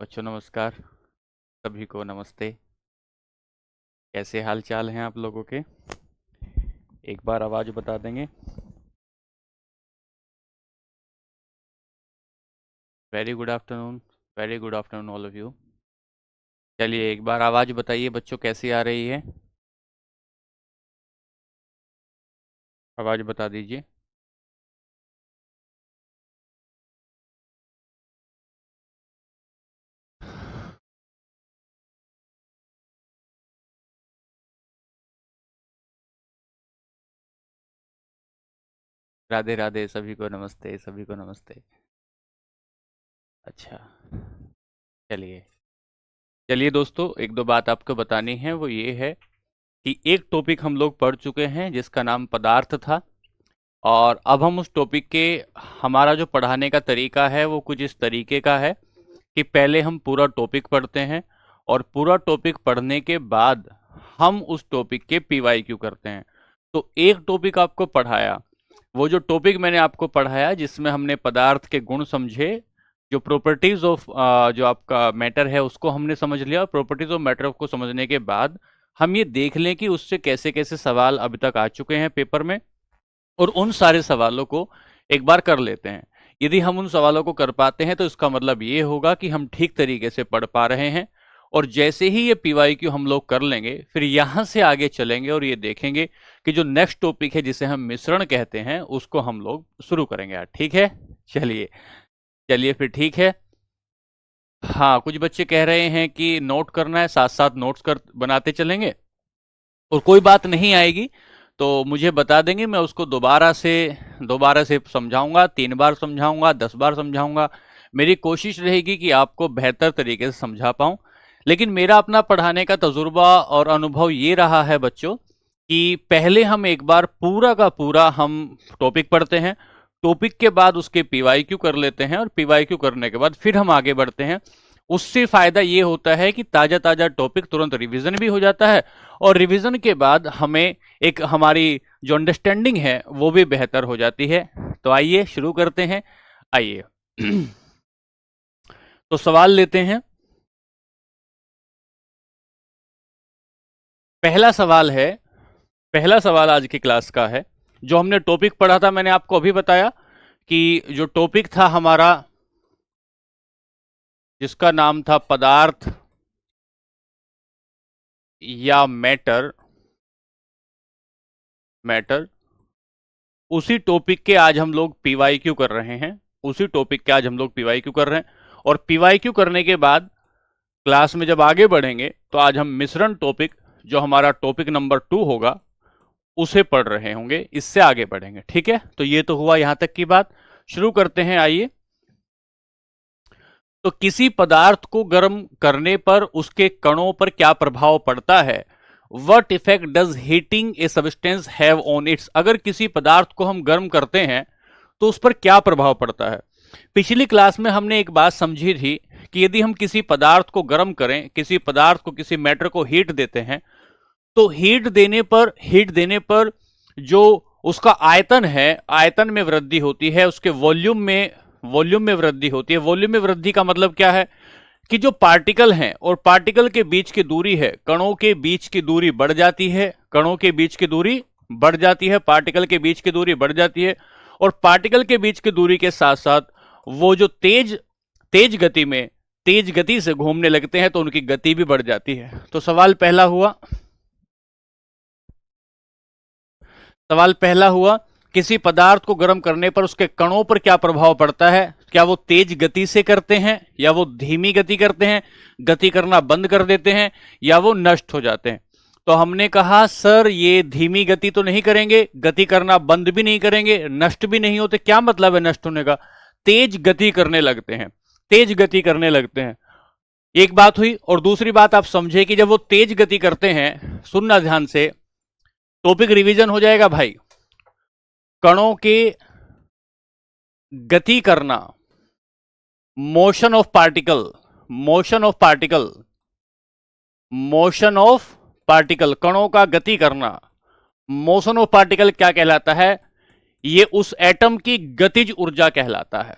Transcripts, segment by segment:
बच्चों नमस्कार। सभी को नमस्ते। कैसे हाल चाल हैं आप लोगों के? एक बार आवाज़ बता देंगे। Very good afternoon. Very good afternoon all of you. चलिए एक बार आवाज़ बताइए बच्चों, कैसी आ रही है? आवाज़ बता दीजिए। राधे राधे, सभी को नमस्ते, सभी को नमस्ते। अच्छा, चलिए। चलिए दोस्तों, एक दो बात आपको बतानी है, वो ये है कि एक टॉपिक हम लोग पढ़ चुके हैं जिसका नाम पदार्थ था। और अब हम उस टॉपिक के, हमारा जो पढ़ाने का तरीका है वो कुछ इस तरीके का है कि पहले हम पूरा टॉपिक पढ़ते हैं और पूरा टॉपिक पढ़ने के बाद हम उस टॉपिक के पीवाईक्यू करते हैं। तो एक टॉपिक आपको पढ़ाया, वो जो टॉपिक मैंने आपको पढ़ाया जिसमें हमने पदार्थ के गुण समझे, जो प्रॉपर्टीज ऑफ जो आपका मैटर है उसको हमने समझ लिया। और प्रॉपर्टीज ऑफ मैटर को समझने के बाद हम ये देख लें कि उससे कैसे कैसे सवाल अभी तक आ चुके हैं पेपर में, और उन सारे सवालों को एक बार कर लेते हैं। यदि हम उन सवालों को कर पाते हैं तो इसका मतलब ये होगा कि हम ठीक तरीके से पढ़ पा रहे हैं। और जैसे ही ये पीवाईक्यू हम लोग कर लेंगे, फिर यहाँ से आगे चलेंगे और ये देखेंगे कि जो नेक्स्ट टॉपिक है जिसे हम मिश्रण कहते हैं उसको हम लोग शुरू करेंगे आज। ठीक है? चलिए। चलिए फिर ठीक है। हाँ, कुछ बच्चे कह रहे हैं कि नोट करना है, साथ साथ नोट्स कर बनाते चलेंगे और कोई बात नहीं आएगी तो मुझे बता देंगे, मैं उसको दोबारा से समझाऊंगा, 3 बार समझाऊंगा, 10 बार समझाऊंगा। मेरी कोशिश रहेगी कि आपको बेहतर तरीके से समझा पाऊं। लेकिन मेरा अपना पढ़ाने का तजुर्बा और अनुभव ये रहा है बच्चों कि पहले हम एक बार पूरा का पूरा हम टॉपिक पढ़ते हैं, टॉपिक के बाद उसके पीवाईक्यू कर लेते हैं और पीवाईक्यू करने के बाद फिर हम आगे बढ़ते हैं। उससे फायदा ये होता है कि ताजा ताजा टॉपिक तुरंत रिवीजन भी हो जाता है और रिवीजन के बाद हमें एक हमारी जो अंडरस्टैंडिंग है वो भी बेहतर हो जाती है। तो आइए शुरू करते हैं। आइए। तो सवाल लेते हैं। पहला सवाल है, पहला सवाल आज की क्लास का है। जो हमने टॉपिक पढ़ा था मैंने आपको अभी बताया कि जो टॉपिक था हमारा, जिसका नाम था पदार्थ या मैटर, मैटर, उसी टॉपिक के आज हम लोग पीवाईक्यू कर रहे हैं। उसी टॉपिक के आज हम लोग पीवाईक्यू कर रहे हैं और पीवाईक्यू करने के बाद क्लास में जब आगे बढ़ेंगे तो आज हम मिश्रण टॉपिक, जो हमारा टॉपिक नंबर 2 होगा, उसे पढ़ रहे होंगे। इससे आगे बढ़ेंगे। ठीक है? तो ये तो हुआ यहां तक की बात। शुरू करते हैं। आइए। तो किसी पदार्थ को गर्म करने पर उसके कणों पर क्या प्रभाव पड़ता है? What effect does heating a substance have on it's? अगर किसी पदार्थ को हम गर्म करते हैं तो उस पर क्या प्रभाव पड़ता है? पिछली क्लास में हमने एक बात समझी थी कि यदि हम किसी पदार्थ को गर्म करें, किसी पदार्थ को, किसी मैटर को हीट देते हैं, तो हीट देने पर जो उसका आयतन है, आयतन में वृद्धि होती है, उसके वॉल्यूम में वृद्धि होती है। वॉल्यूम में वृद्धि का मतलब क्या है कि जो पार्टिकल हैं और पार्टिकल के बीच की दूरी है, कणों के बीच की दूरी बढ़ जाती है, कणों के बीच की दूरी बढ़ जाती है, पार्टिकल के बीच की दूरी बढ़ जाती है। और पार्टिकल के बीच की दूरी के साथ साथ वो जो तेज तेज गति में, तेज गति से घूमने लगते हैं तो उनकी गति भी बढ़ जाती है। तो सवाल पहला हुआ, किसी पदार्थ को गर्म करने पर उसके कणों पर क्या प्रभाव पड़ता है? क्या वो तेज गति से करते हैं या वो धीमी गति करते हैं, गति करना बंद कर देते हैं, या वो नष्ट हो जाते हैं? तो हमने कहा सर ये धीमी गति तो नहीं करेंगे, गति करना बंद भी नहीं करेंगे, नष्ट भी नहीं होते। क्या मतलब है नष्ट होने का? तेज गति करने लगते हैं, तेज गति करने लगते हैं। एक बात हुई। और दूसरी बात आप समझे कि जब वो तेज गति करते हैं, सुनना ध्यान से, टॉपिक रिवीजन हो जाएगा भाई। कणों के गति करना, motion of particle, motion of particle, motion of particle, कणों का गति करना, मोशन ऑफ पार्टिकल क्या कहलाता है? ये उस एटम की गतिज ऊर्जा कहलाता है।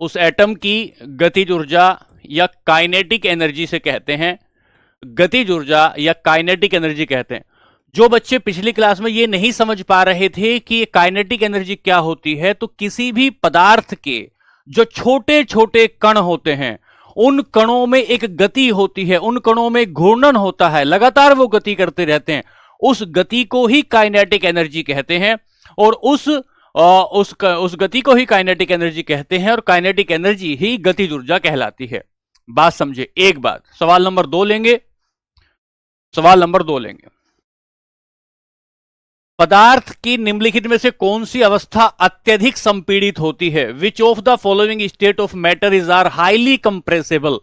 उस एटम की गतिज ऊर्जा या काइनेटिक एनर्जी से कहते हैं, गतिज ऊर्जा या काइनेटिक एनर्जी कहते हैं। जो बच्चे पिछली क्लास में ये नहीं समझ पा रहे थे कि ये काइनेटिक एनर्जी क्या होती है, तो किसी भी पदार्थ के जो छोटे छोटे कण होते हैं उन कणों में एक गति होती है, उन कणों में घूर्णन होता है, लगातार वो गति करते रहते हैं, उस गति को ही काइनेटिक एनर्जी कहते हैं। और उस गति को ही काइनेटिक एनर्जी कहते हैं, और काइनेटिक एनर्जी ही गतिज ऊर्जा कहलाती है। बात समझे। एक बात, सवाल नंबर 2 लेंगे। सवाल नंबर 2 लेंगे, पदार्थ की निम्नलिखित में से कौन सी अवस्था अत्यधिक संपीड़ित होती है? Which of the following state of matter is are highly compressible?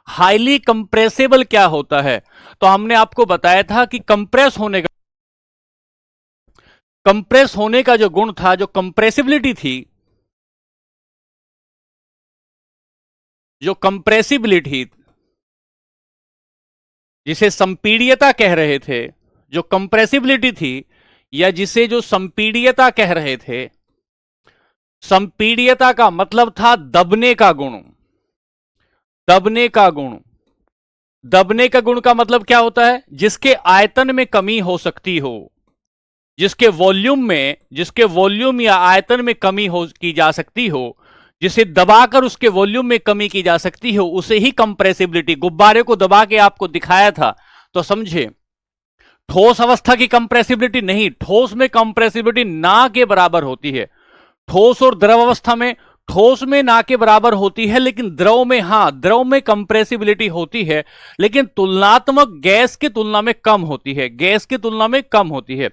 Highly compressible क्या होता है? तो हमने आपको बताया था कि कंप्रेस होने का जो गुण था, जो कंप्रेसिबिलिटी थी, जो कंप्रेसिबिलिटी जिसे संपीड़ियता कह रहे थे, जो कंप्रेसिबिलिटी थी या जिसे जो संपीड़ियता कह रहे थे, संपीड़ियता का मतलब था दबने का गुण। दबने का गुण, दबने का गुण का मतलब क्या होता है? जिसके आयतन में कमी हो सकती हो, जिसके वॉल्यूम या आयतन में कमी की जा सकती हो, जिसे दबाकर उसके वॉल्यूम में कमी की जा सकती हो, उसे ही कंप्रेसिबिलिटी। गुब्बारे को दबा के आपको दिखाया था तो समझे। ठोस अवस्था की कंप्रेसिबिलिटी नहीं, ठोस में कंप्रेसिबिलिटी ना के बराबर होती है। ठोस और द्रव अवस्था में, ठोस में ना के बराबर होती है, लेकिन द्रव में, हां, द्रव में कंप्रेसिबिलिटी होती है, लेकिन तुलनात्मक गैस की तुलना में कम होती है, गैस की तुलना में कम होती है।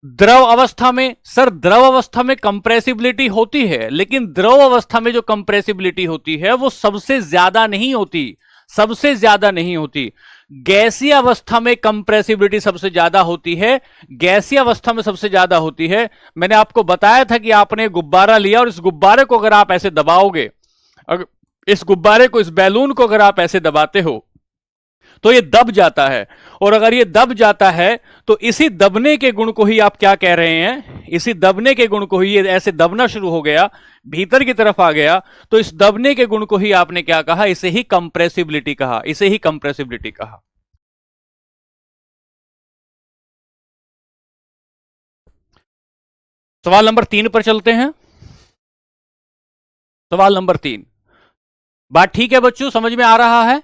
द्रव अवस्था में, सर द्रव अवस्था में कंप्रेसिबिलिटी होती है, लेकिन द्रव अवस्था में जो कंप्रेसिबिलिटी होती है वो सबसे ज्यादा नहीं होती, सबसे ज्यादा नहीं होती। गैसीय अवस्था में कंप्रेसिबिलिटी सबसे ज्यादा होती है, गैसीय अवस्था में सबसे ज्यादा होती है। मैंने आपको बताया था कि आपने गुब्बारा लिया और इस गुब्बारे को अगर आप ऐसे दबाओगे, अगर इस गुब्बारे को, इस बैलून को अगर आप ऐसे दबाते हो तो ये दब जाता है, और अगर ये दब जाता है तो इसी दबने के गुण को ही आप क्या कह रहे हैं? इसी दबने के गुण को ही, ये ऐसे दबना शुरू हो गया, भीतर की तरफ आ गया, तो इस दबने के गुण को ही आपने क्या कहा? इसे ही कंप्रेसिबिलिटी कहा, इसे ही कंप्रेसिबिलिटी कहा। सवाल नंबर 3 पर चलते हैं। सवाल नंबर 3, बात ठीक है बच्चों? समझ में आ रहा है?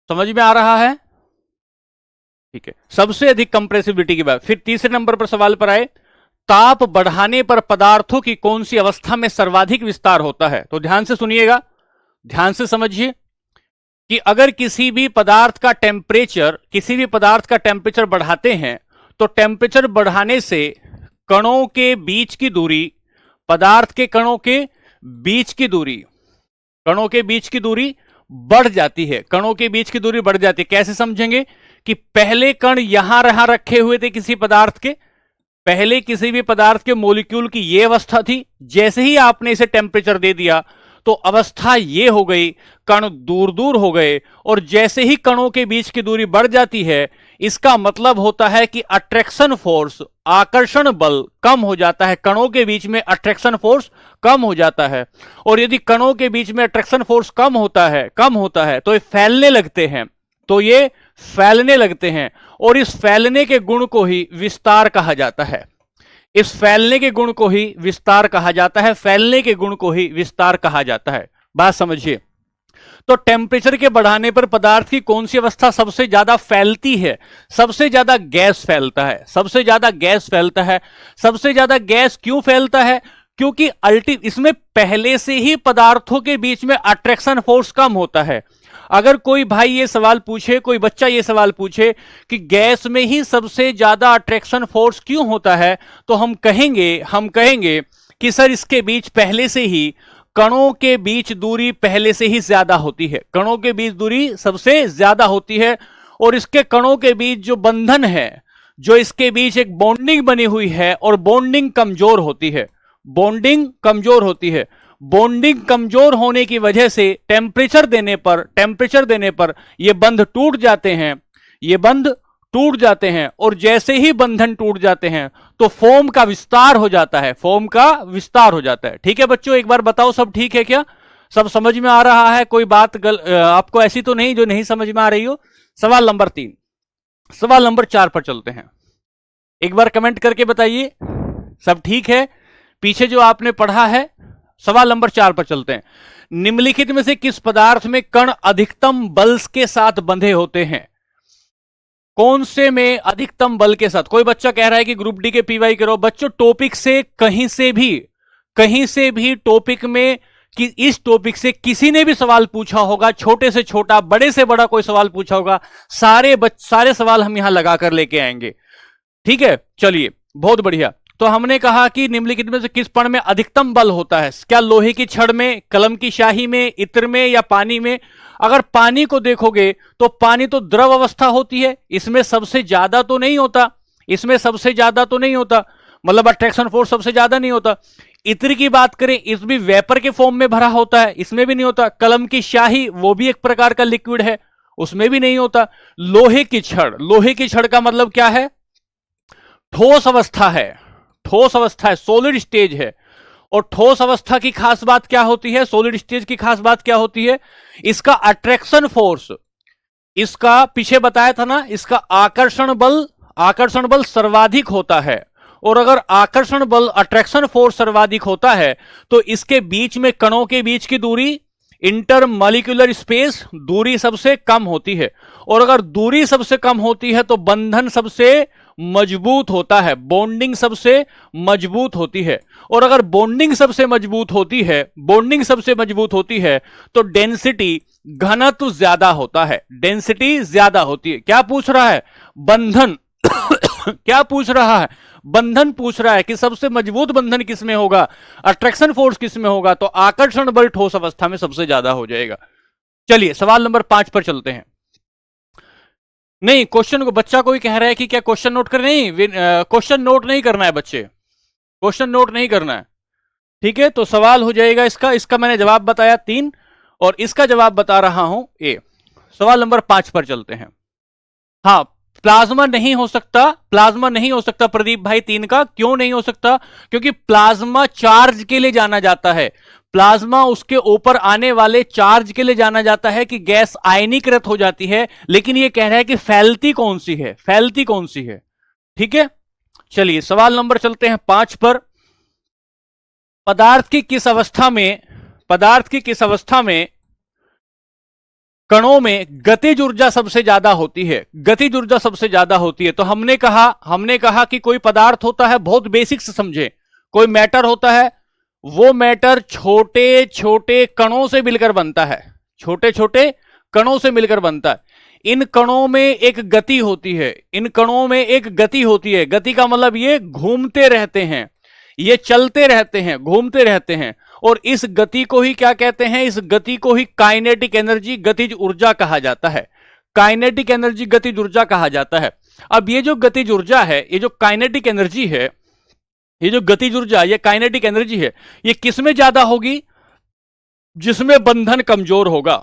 समझ में आ रहा है? ठीक है। सबसे अधिक कंप्रेसिबिलिटी की बात। फिर तीसरे नंबर पर सवाल पर आए, ताप बढ़ाने पर पदार्थों की कौन सी अवस्था में सर्वाधिक विस्तार होता है? तो ध्यान से सुनिएगा, ध्यान से समझिए कि अगर किसी भी पदार्थ का टेम्परेचर बढ़ाते हैं तो टेम्परेचर बढ़ाने से कणों के बीच की दूरी, पदार्थ के कणों के बीच की दूरी बढ़ जाती है। कणों के बीच की दूरी बढ़ जाती है। कैसे समझेंगे? कि पहले कण यहां रखे हुए थे किसी पदार्थ के, पहले किसी भी पदार्थ के मॉलिक्यूल की यह अवस्था थी, जैसे ही आपने इसे टेम्परेचर दे दिया तो अवस्था ये हो गई, कण दूर दूर हो गए, और जैसे ही कणों के बीच की दूरी बढ़ जाती है, इसका मतलब होता है कि अट्रैक्शन फोर्स, आकर्षण बल कम हो जाता है। कणों के बीच में अट्रैक्शन फोर्स कम हो जाता है, और यदि कणों के बीच में अट्रैक्शन फोर्स कम होता है तो ये फैलने लगते हैं, और इस फैलने के गुण को ही विस्तार कहा जाता है। इस फैलने के गुण को ही विस्तार कहा जाता है, फैलने के गुण को ही विस्तार कहा जाता है। बात समझिए। तो टेम्परेचर के बढ़ाने पर पदार्थ की कौन सी अवस्था सबसे ज्यादा फैलती है? सबसे ज्यादा गैस फैलता है, सबसे ज्यादा गैस फैलता है। सबसे ज्यादा गैस क्यों फैलता है? क्योंकि इसमें पहले से ही पदार्थों के बीच में अट्रैक्शन फोर्स कम होता है। अगर कोई भाई ये सवाल पूछे, कोई बच्चा ये सवाल पूछे कि गैस में ही सबसे ज्यादा अट्रैक्शन फोर्स क्यों होता है, तो हम कहेंगे कि सर इसके बीच पहले से ही, कणों के बीच दूरी पहले से ही ज्यादा होती है, कणों के बीच दूरी सबसे ज्यादा होती है, और इसके कणों के बीच जो बंधन है, जो इसके बीच एक बॉन्डिंग बनी हुई है, और बॉन्डिंग कमजोर होती है, बॉन्डिंग कमजोर होने की वजह से टेम्परेचर देने पर ये बंध टूट जाते हैं, ये बंध टूट जाते हैं, और जैसे ही बंधन टूट जाते हैं तो फोम का विस्तार हो जाता है, फोम का विस्तार हो जाता है। ठीक है बच्चों, एक बार बताओ सब ठीक है क्या? सब समझ में आ रहा है? कोई बात आपको ऐसी तो नहीं जो नहीं समझ में आ रही हो? सवाल नंबर 3। सवाल नंबर 4 पर चलते हैं। एक बार कमेंट करके बताइए सब ठीक है, पीछे जो आपने पढ़ा है। सवाल नंबर 4 पर चलते हैं। निम्नलिखित में से किस पदार्थ में कण अधिकतम बल के साथ बंधे होते हैं? कौन से में अधिकतम बल के साथ? कोई बच्चा कह रहा है कि ग्रुप डी के पीवाई करो। बच्चों टॉपिक से कहीं से भी टॉपिक में कि इस टॉपिक से किसी ने भी सवाल पूछा होगा, छोटे से छोटा बड़े से बड़ा कोई सवाल पूछा होगा, सारे सवाल हम यहां लगाकर लेके आएंगे। ठीक है, चलिए बहुत बढ़िया। तो हमने कहा कि निम्नलिखित में से किस कण में अधिकतम बल होता है? क्या लोहे की छड़ में, कलम की स्याही में, इत्र में, या पानी में? अगर पानी को देखोगे तो पानी तो द्रव अवस्था होती है, इसमें सबसे ज्यादा तो नहीं होता, मतलब अट्रैक्शन फोर्स सबसे ज्यादा नहीं होता। इत्र की बात करें, इस भी वेपर के फॉर्म में भरा होता है, इसमें भी नहीं होता। कलम की स्याही वो भी एक प्रकार का लिक्विड है, उसमें भी नहीं होता। लोहे की छड़ का मतलब क्या है? ठोस अवस्था है, सॉलिड स्टेज है। और ठोस अवस्था की खास बात क्या होती है? सॉलिड स्टेज की खास बात क्या होती है? इसका अट्रैक्शन फोर्स, इसका पीछे बताया था ना, इसका आकर्षण बल सर्वाधिक होता है। और अगर आकर्षण बल, अट्रैक्शन फोर्स सर्वाधिक होता है तो इसके बीच में कणों के बीच की दूरी, इंटरमॉलिक्यूलर स्पेस, दूरी सबसे कम होती है। और अगर दूरी सबसे कम होती है तो बंधन सबसे मजबूत होता है, बॉन्डिंग सबसे मजबूत होती है। और अगर बॉन्डिंग सबसे मजबूत होती है तो डेंसिटी, घनत्व ज्यादा होता है, डेंसिटी ज्यादा होती है। क्या पूछ रहा है? बंधन क्या पूछ रहा है? बंधन पूछ रहा है कि सबसे मजबूत बंधन किसमें होगा, अट्रैक्शन फोर्स किसमें होगा? तो आकर्षण बल ठोस अवस्था में सबसे ज्यादा हो जाएगा। चलिए सवाल नंबर 5 पर चलते हैं। नहीं, क्वेश्चन को बच्चा कोई कह रहा है कि क्या क्वेश्चन नोट कर? नहीं, क्वेश्चन नोट नहीं करना है बच्चे, क्वेश्चन नोट नहीं करना है। ठीक है, तो सवाल हो जाएगा इसका मैंने जवाब बताया 3 और इसका जवाब बता रहा हूं ए। सवाल नंबर 5 पर चलते हैं। हाँ, प्लाज्मा नहीं हो सकता प्रदीप भाई 3 का। क्यों नहीं हो सकता? क्योंकि प्लाज्मा चार्ज के लिए जाना जाता है, प्लाज्मा उसके ऊपर आने वाले चार्ज के लिए जाना जाता है कि गैस आयनीकृत हो जाती है। लेकिन यह कह रहा है कि फैलती कौन सी है, ठीक है। चलिए सवाल नंबर चलते हैं 5 पर। पदार्थ की किस अवस्था में कणों में गतिज ऊर्जा सबसे ज्यादा होती है? तो हमने कहा कि कोई पदार्थ होता है, बहुत बेसिक से समझे, कोई मैटर होता है, वो मैटर छोटे छोटे कणों से मिलकर बनता है, इन कणों में एक गति होती है, गति का मतलब ये घूमते रहते हैं, ये चलते रहते हैं, घूमते रहते हैं। और इस गति को ही क्या कहते हैं? इस गति को ही काइनेटिक एनर्जी, गतिज ऊर्जा कहा जाता है। काइनेटिक एनर्जी, गतिज ऊर्जा कहा जाता है। अब ये जो गतिज ऊर्जा है, ये जो काइनेटिक एनर्जी है, ये जो गतिज ऊर्जा, ये काइनेटिक एनर्जी है, ये किसमें ज्यादा होगी? जिसमें बंधन कमजोर होगा।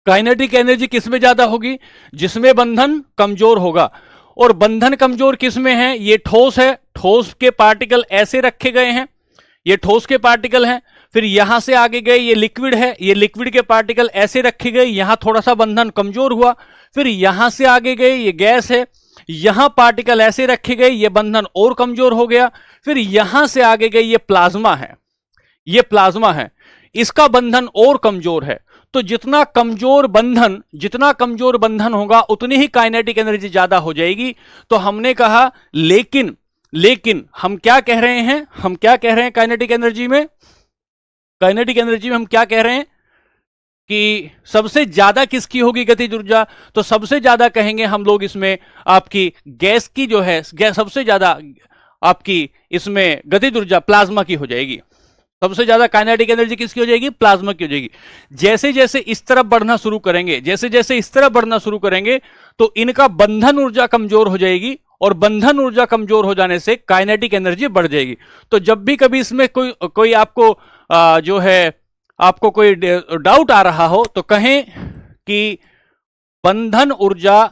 काइनेटिक एनर्जी किसमें ज्यादा होगी? जिसमें बंधन कमजोर होगा। और बंधन कमजोर किसमें है? ये ठोस है, ठोस के पार्टिकल ऐसे रखे गए हैं, ये ठोस के पार्टिकल हैं। फिर यहां से आगे गए, ये लिक्विड है, ये लिक्विड के पार्टिकल ऐसे रखे गए, यहां थोड़ा सा बंधन कमजोर हुआ। फिर यहां से आगे गए, ये गैस है, यहां पार्टिकल ऐसे रखे गए, ये बंधन और कमजोर हो गया। फिर यहां से आगे गए, ये प्लाज्मा है, इसका बंधन और कमजोर है। तो जितना कमजोर बंधन होगा उतनी ही काइनेटिक एनर्जी ज्यादा हो जाएगी। तो हमने कहा लेकिन हम क्या कह रहे हैं काइनेटिक एनर्जी में हम क्या कह रहे हैं कि सबसे ज्यादा किसकी होगी गतिज ऊर्जा? तो सबसे ज्यादा कहेंगे हम लोग इसमें आपकी गैस की जो है, सबसे ज्यादा आपकी इसमें गतिज ऊर्जा प्लाज्मा की हो जाएगी। सबसे ज्यादा काइनेटिक एनर्जी किसकी हो जाएगी? प्लाज्मा की हो जाएगी। जैसे जैसे इस तरफ बढ़ना शुरू करेंगे तो इनका बंधन ऊर्जा कमजोर हो जाएगी, और बंधन ऊर्जा कमजोर हो जाने से काइनेटिक एनर्जी बढ़ जाएगी। तो जब भी कभी इसमें कोई आपको जो है आपको कोई डाउट आ रहा हो तो कहें कि बंधन ऊर्जा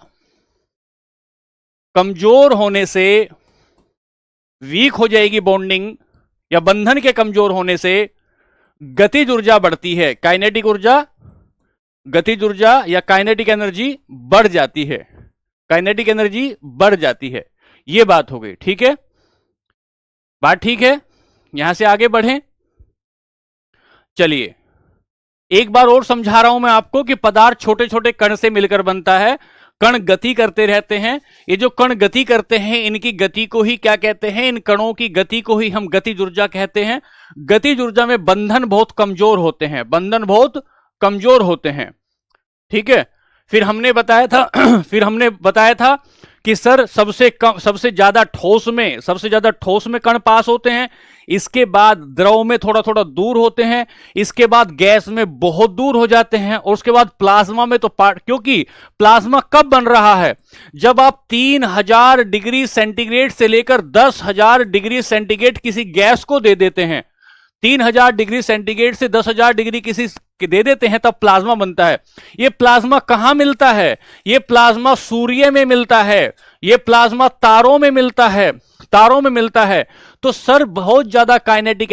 कमजोर होने से, वीक हो जाएगी बॉन्डिंग या बंधन के कमजोर होने से गतिज ऊर्जा बढ़ती है, काइनेटिक ऊर्जा, गतिज ऊर्जा या काइनेटिक एनर्जी बढ़ जाती है, काइनेटिक एनर्जी बढ़ जाती है। यह बात हो गई, ठीक है, बात ठीक है। यहां से आगे बढ़ें। चलिए एक बार और समझा रहा हूं मैं आपको कि पदार्थ छोटे छोटे कण से मिलकर बनता है, कण गति करते रहते हैं। ये जो कण गति करते हैं इनकी गति को ही क्या कहते हैं, इन कणों की गति को ही हम गतिज ऊर्जा कहते हैं। गतिज ऊर्जा में बंधन बहुत कमजोर होते हैं, बंधन बहुत कमजोर होते हैं, ठीक है। फिर हमने बताया था फिर हमने बताया था कि सर सबसे ज्यादा ठोस में कण पास होते हैं, इसके बाद द्रव में थोड़ा थोड़ा दूर होते हैं, इसके बाद गैस में बहुत दूर हो जाते हैं, और उसके बाद प्लाज्मा में तो क्योंकि प्लाज्मा कब बन रहा है, जब आप 3000 डिग्री सेंटीग्रेड से लेकर 10,000 डिग्री सेंटीग्रेड किसी गैस को दे देते हैं, 3000 डिग्री सेंटीग्रेड से 10,000 डिग्री किसी के दे देते हैं, तब प्लाज्मा बनता है। यह प्लाज्मा कहां मिलता है, यह प्लाज्मा सूर्य में मिलता है, यह प्लाज्मा तारों में मिलता है, तारों में मिलता है। तो सर बहुत ज्यादा काइनेटिक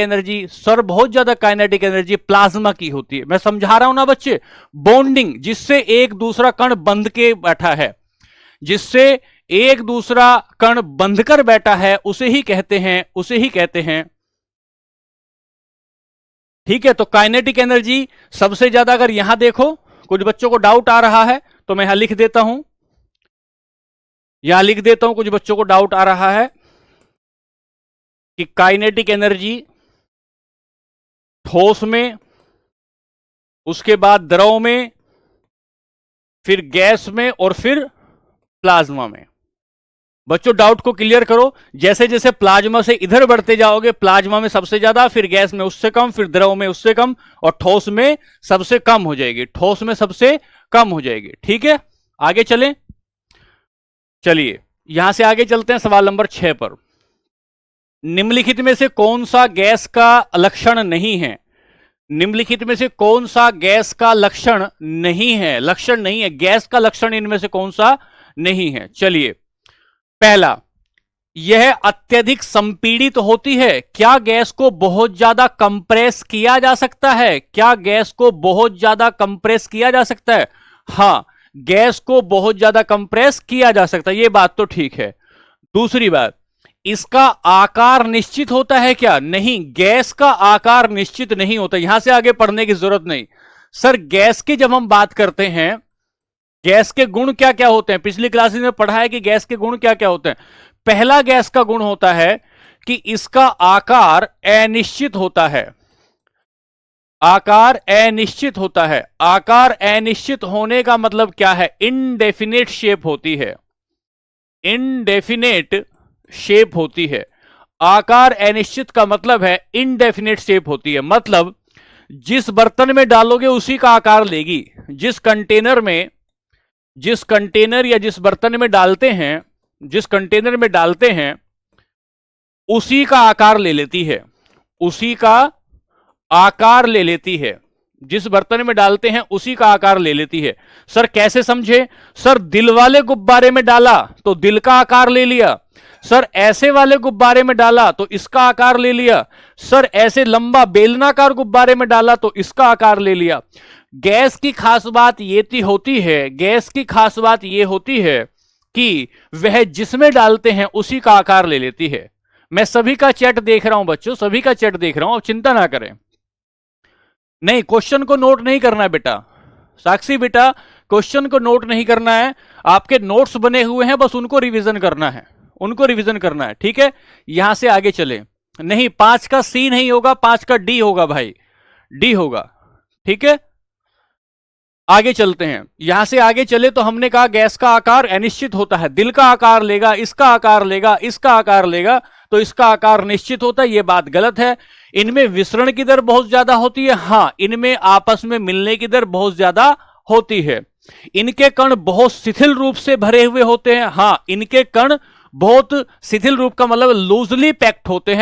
एनर्जी प्लाज्मा की होती है। मैं समझा रहा हूं ना बच्चे, बॉन्डिंग जिससे एक दूसरा कण बंध के बैठा है, जिससे एक दूसरा कण बंधकर बैठा है, उसे ही कहते हैं, ठीक है। तो काइनेटिक एनर्जी सबसे ज्यादा, अगर यहां देखो कुछ बच्चों को डाउट आ रहा है तो मैं यहां लिख देता हूं, कुछ बच्चों को डाउट आ रहा है कि काइनेटिक एनर्जी ठोस में, उसके बाद द्रव में, फिर गैस में और फिर प्लाज्मा में। बच्चों डाउट को क्लियर करो। जैसे जैसे प्लाज्मा से इधर बढ़ते जाओगे, प्लाज्मा में सबसे ज्यादा, फिर गैस में उससे कम, फिर द्रव में उससे कम, और ठोस में सबसे कम हो जाएगी, ठीक है। आगे चलें, चलिए यहां से आगे चलते हैं सवाल नंबर 6 पर। निम्नलिखित में से कौन सा गैस का लक्षण नहीं है, निम्नलिखित में से कौन सा गैस का लक्षण नहीं है, गैस का लक्षण इनमें से कौन सा नहीं है। चलिए पहला, यह अत्यधिक संपीड़ित होती है। क्या गैस को बहुत ज्यादा कंप्रेस किया जा सकता है, हां, गैस को बहुत ज्यादा कंप्रेस किया जा सकता है, यह बात तो ठीक है। दूसरी बात, इसका आकार निश्चित होता है क्या, नहीं, गैस का आकार निश्चित नहीं होता। यहां से आगे पढ़ने की जरूरत नहीं। सर गैस की जब हम बात करते हैं, गैस के गुण क्या क्या होते हैं, पिछली क्लासेस में पढ़ा है कि गैस के गुण क्या क्या होते हैं। पहला गैस का गुण होता है कि इसका आकार अनिश्चित होता है, आकार अनिश्चित होने का मतलब क्या है, इनडेफिनेट शेप होती है, आकार अनिश्चित का मतलब है इनडेफिनेट शेप होती है। मतलब जिस बर्तन में डालोगे उसी का आकार लेगी, जिस कंटेनर या जिस बर्तन में डालते हैं, उसी का आकार ले लेती है, जिस बर्तन में डालते हैं उसी का आकार ले लेती है। सर कैसे समझे, सर दिल वाले गुब्बारे में डाला तो दिल का आकार ले लिया, सर ऐसे वाले गुब्बारे में डाला तो इसका आकार ले लिया, सर ऐसे लंबा बेलनाकार गुब्बारे में डाला तो इसका आकार ले लिया। गैस की खास बात ये होती है कि वह जिसमें डालते हैं उसी का आकार ले लेती है। मैं सभी का चैट देख रहा हूं बच्चों, सभी का चैट देख रहा हूं, आप चिंता ना करें। नहीं, क्वेश्चन को नोट नहीं करना है बेटा, साक्षी बेटा क्वेश्चन को नोट नहीं करना है, आपके नोट्स बने हुए हैं, बस उनको रिवीजन करना है, ठीक है। यहां से आगे चले, नहीं 5 का सी नहीं होगा, 5 का डी होगा भाई, डी होगा, ठीक है। आगे चलते हैं, यहां से आगे चले तो हमने कहा गैस का आकार अनिश्चित होता है, दिल का आकार लेगा, इसका आकार लेगा, इसका आकार लेगा, तो इसका आकार निश्चित होता है, यह बात गलत है। इनमें विसरण की दर बहुत ज्यादा होती है, हां, इनमें आपस में मिलने की दर बहुत ज्यादा होती है। इनके कण बहुत शिथिल रूप से भरे हुए होते हैं, हां, इनके कण बहुत शिथिल रूप का मतलब लूजली पैक्ट होते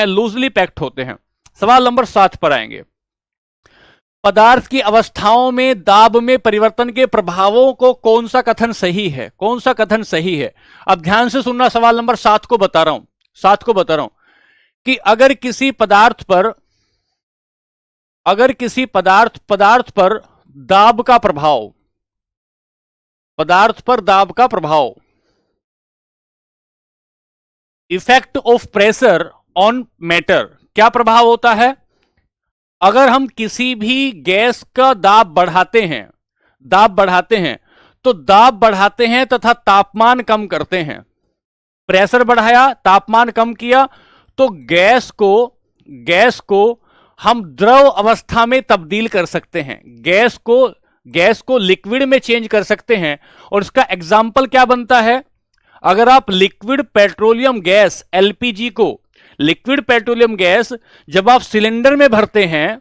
हैं, सवाल नंबर 7 पर आएंगे। पदार्थ की अवस्थाओं में दाब में परिवर्तन के प्रभावों को कौन सा कथन सही है, कौन सा कथन सही है। अब ध्यान से सुनना, सवाल नंबर 7 को बता रहा हूं, 7 को बता रहा हूं कि अगर किसी पदार्थ पर पदार्थ पर दाब का प्रभाव, पदार्थ पर दाब का प्रभाव, effect of pressure on matter, क्या प्रभाव होता है। अगर हम किसी भी गैस का दाब बढ़ाते हैं, तो दाब बढ़ाते हैं तथा तापमान कम करते हैं, प्रेशर बढ़ाया, तापमान कम किया, तो गैस को हम द्रव अवस्था में तब्दील कर सकते हैं, गैस को लिक्विड में चेंज कर सकते हैं। और इसका एग्जाम्पल क्या बनता है, अगर आप लिक्विड पेट्रोलियम गैस एलपीजी को, लिक्विड पेट्रोलियम गैस जब आप सिलेंडर में भरते हैं,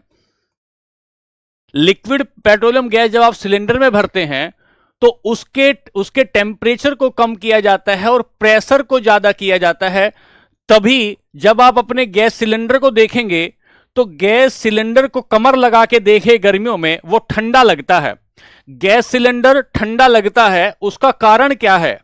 लिक्विड पेट्रोलियम गैस जब आप सिलेंडर में भरते हैं तो उसके टेम्परेचर को कम किया जाता है और प्रेशर को ज्यादा किया जाता है। तभी जब आप अपने गैस सिलेंडर को देखेंगे तो गैस सिलेंडर को कमर लगा के देखे गर्मियों में, वो ठंडा लगता है। गैस सिलेंडर ठंडा लगता है, उसका कारण क्या है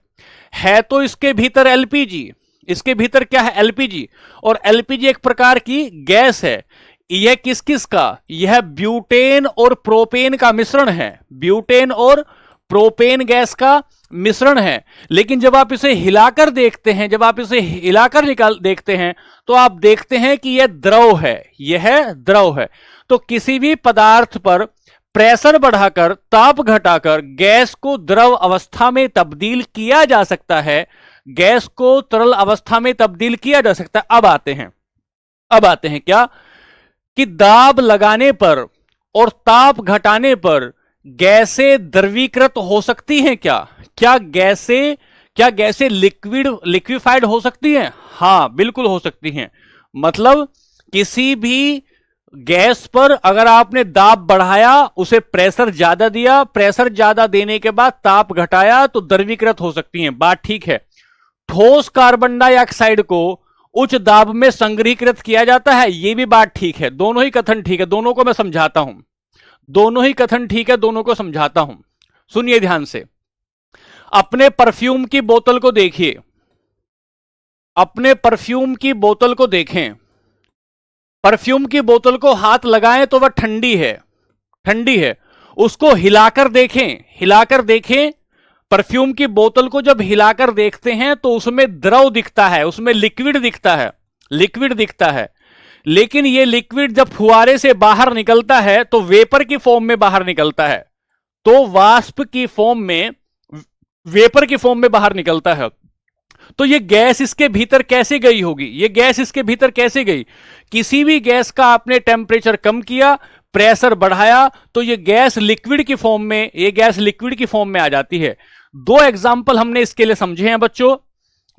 तो इसके भीतर एलपीजी, इसके भीतर क्या है, एलपीजी। और एलपीजी एक प्रकार की गैस है। यह किस किस का, यह ब्यूटेन और प्रोपेन का मिश्रण है, ब्यूटेन और प्रोपेन गैस का मिश्रण है। लेकिन जब आप इसे हिलाकर देखते हैं, जब आप इसे हिलाकर देखते हैं तो आप देखते हैं कि यह द्रव है, यह द्रव है। तो किसी भी पदार्थ पर प्रेशर बढ़ाकर, ताप घटाकर गैस को द्रव अवस्था में तब्दील किया जा सकता है, गैस को तरल अवस्था में तब्दील किया जा सकता है। अब आते हैं क्या कि दाब लगाने पर और ताप घटाने पर गैसें द्रवीकृत हो सकती हैं क्या, क्या गैसें लिक्विफाइड हो सकती हैं। हां, बिल्कुल हो सकती हैं। मतलब किसी भी गैस पर अगर आपने दाब बढ़ाया, उसे प्रेशर ज्यादा दिया, प्रेशर ज्यादा देने के बाद ताप घटाया तो द्रवीकृत हो सकती हैं, बात ठीक है। ठोस कार्बन डाइऑक्साइड को उच्च दाब में संग्रहीकृत किया जाता है, यह भी बात ठीक है। दोनों ही कथन ठीक है, दोनों को मैं समझाता हूं, दोनों ही कथन ठीक है, दोनों को समझाता हूं। सुनिए ध्यान से, अपने परफ्यूम की बोतल को देखिए, अपने परफ्यूम की बोतल को देखें, परफ्यूम की बोतल को हाथ लगाएं तो वह ठंडी है, ठंडी है। उसको हिलाकर देखें, परफ्यूम की बोतल को जब हिलाकर देखते हैं तो उसमें द्रव दिखता है, उसमें लिक्विड दिखता है। लेकिन यह लिक्विड जब फुहारे से बाहर निकलता है तो वेपर की फॉर्म में बाहर निकलता है, तो वाष्प की फॉर्म में, वेपर की फॉर्म में बाहर निकलता है। तो यह गैस इसके भीतर कैसे गई होगी, यह गैस इसके भीतर कैसे गई। किसी भी गैस का आपने टेम्परेचर कम किया, प्रेशर बढ़ाया, तो यह गैस लिक्विड की फॉर्म में आ जाती है। दो एग्जाम्पल हमने इसके लिए समझे हैं बच्चों,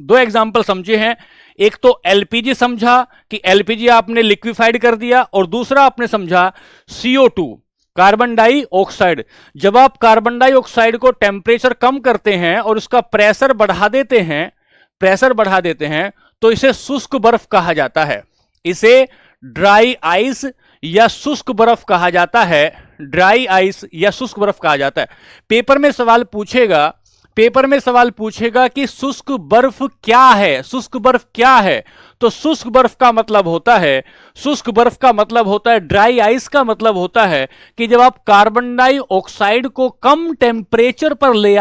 दो एग्जाम्पल समझे हैं। एक तो एलपीजी समझा कि एलपीजी आपने लिक्विफाइड कर दिया, और दूसरा आपने समझा CO2, कार्बन डाइऑक्साइड। जब आप कार्बन डाइऑक्साइड को टेम्परेचर कम करते हैं और उसका प्रेशर बढ़ा देते हैं तो इसे शुष्क बर्फ कहा जाता है, इसे ड्राई आइस या शुष्क बर्फ कहा जाता है, ड्राई आइस या शुष्क बर्फ कहा जाता है। पेपर में सवाल पूछेगा कि शुष्क बर्फ क्या है, शुष्क बर्फ क्या है। तो शुष्क बर्फ का मतलब होता है, ड्राई आइस का मतलब होता है कि जब आप कार्बन डाइऑक्साइड को कम टेम्परेचर पर ले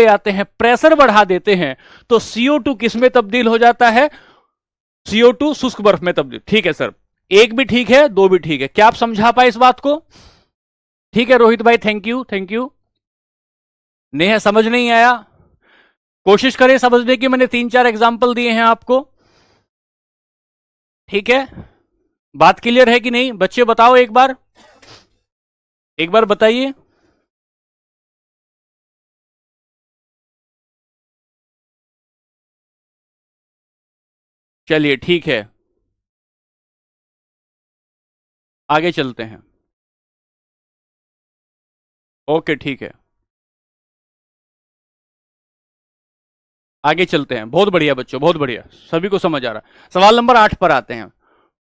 आते हैं, प्रेशर बढ़ा देते हैं, तो CO2 किस में तब्दील हो जाता है, CO2 शुष्क बर्फ में तब्दील। ठीक है सर, एक भी ठीक है, दो भी ठीक है। क्या आप समझा पाए इस बात को? ठीक है रोहित भाई, थैंक यू। नेहा समझ नहीं आया, कोशिश करें समझने की, मैंने 3-4 एग्जाम्पल दिए हैं आपको। ठीक है, बात क्लियर है कि नहीं बच्चे, बताओ एक बार बताइए। चलिए ठीक है, आगे चलते हैं। ओके ठीक है, आगे चलते हैं। बहुत बढ़िया बच्चों, बहुत बढ़िया, सभी को समझ आ रहा है। सवाल नंबर 8 पर आते हैं।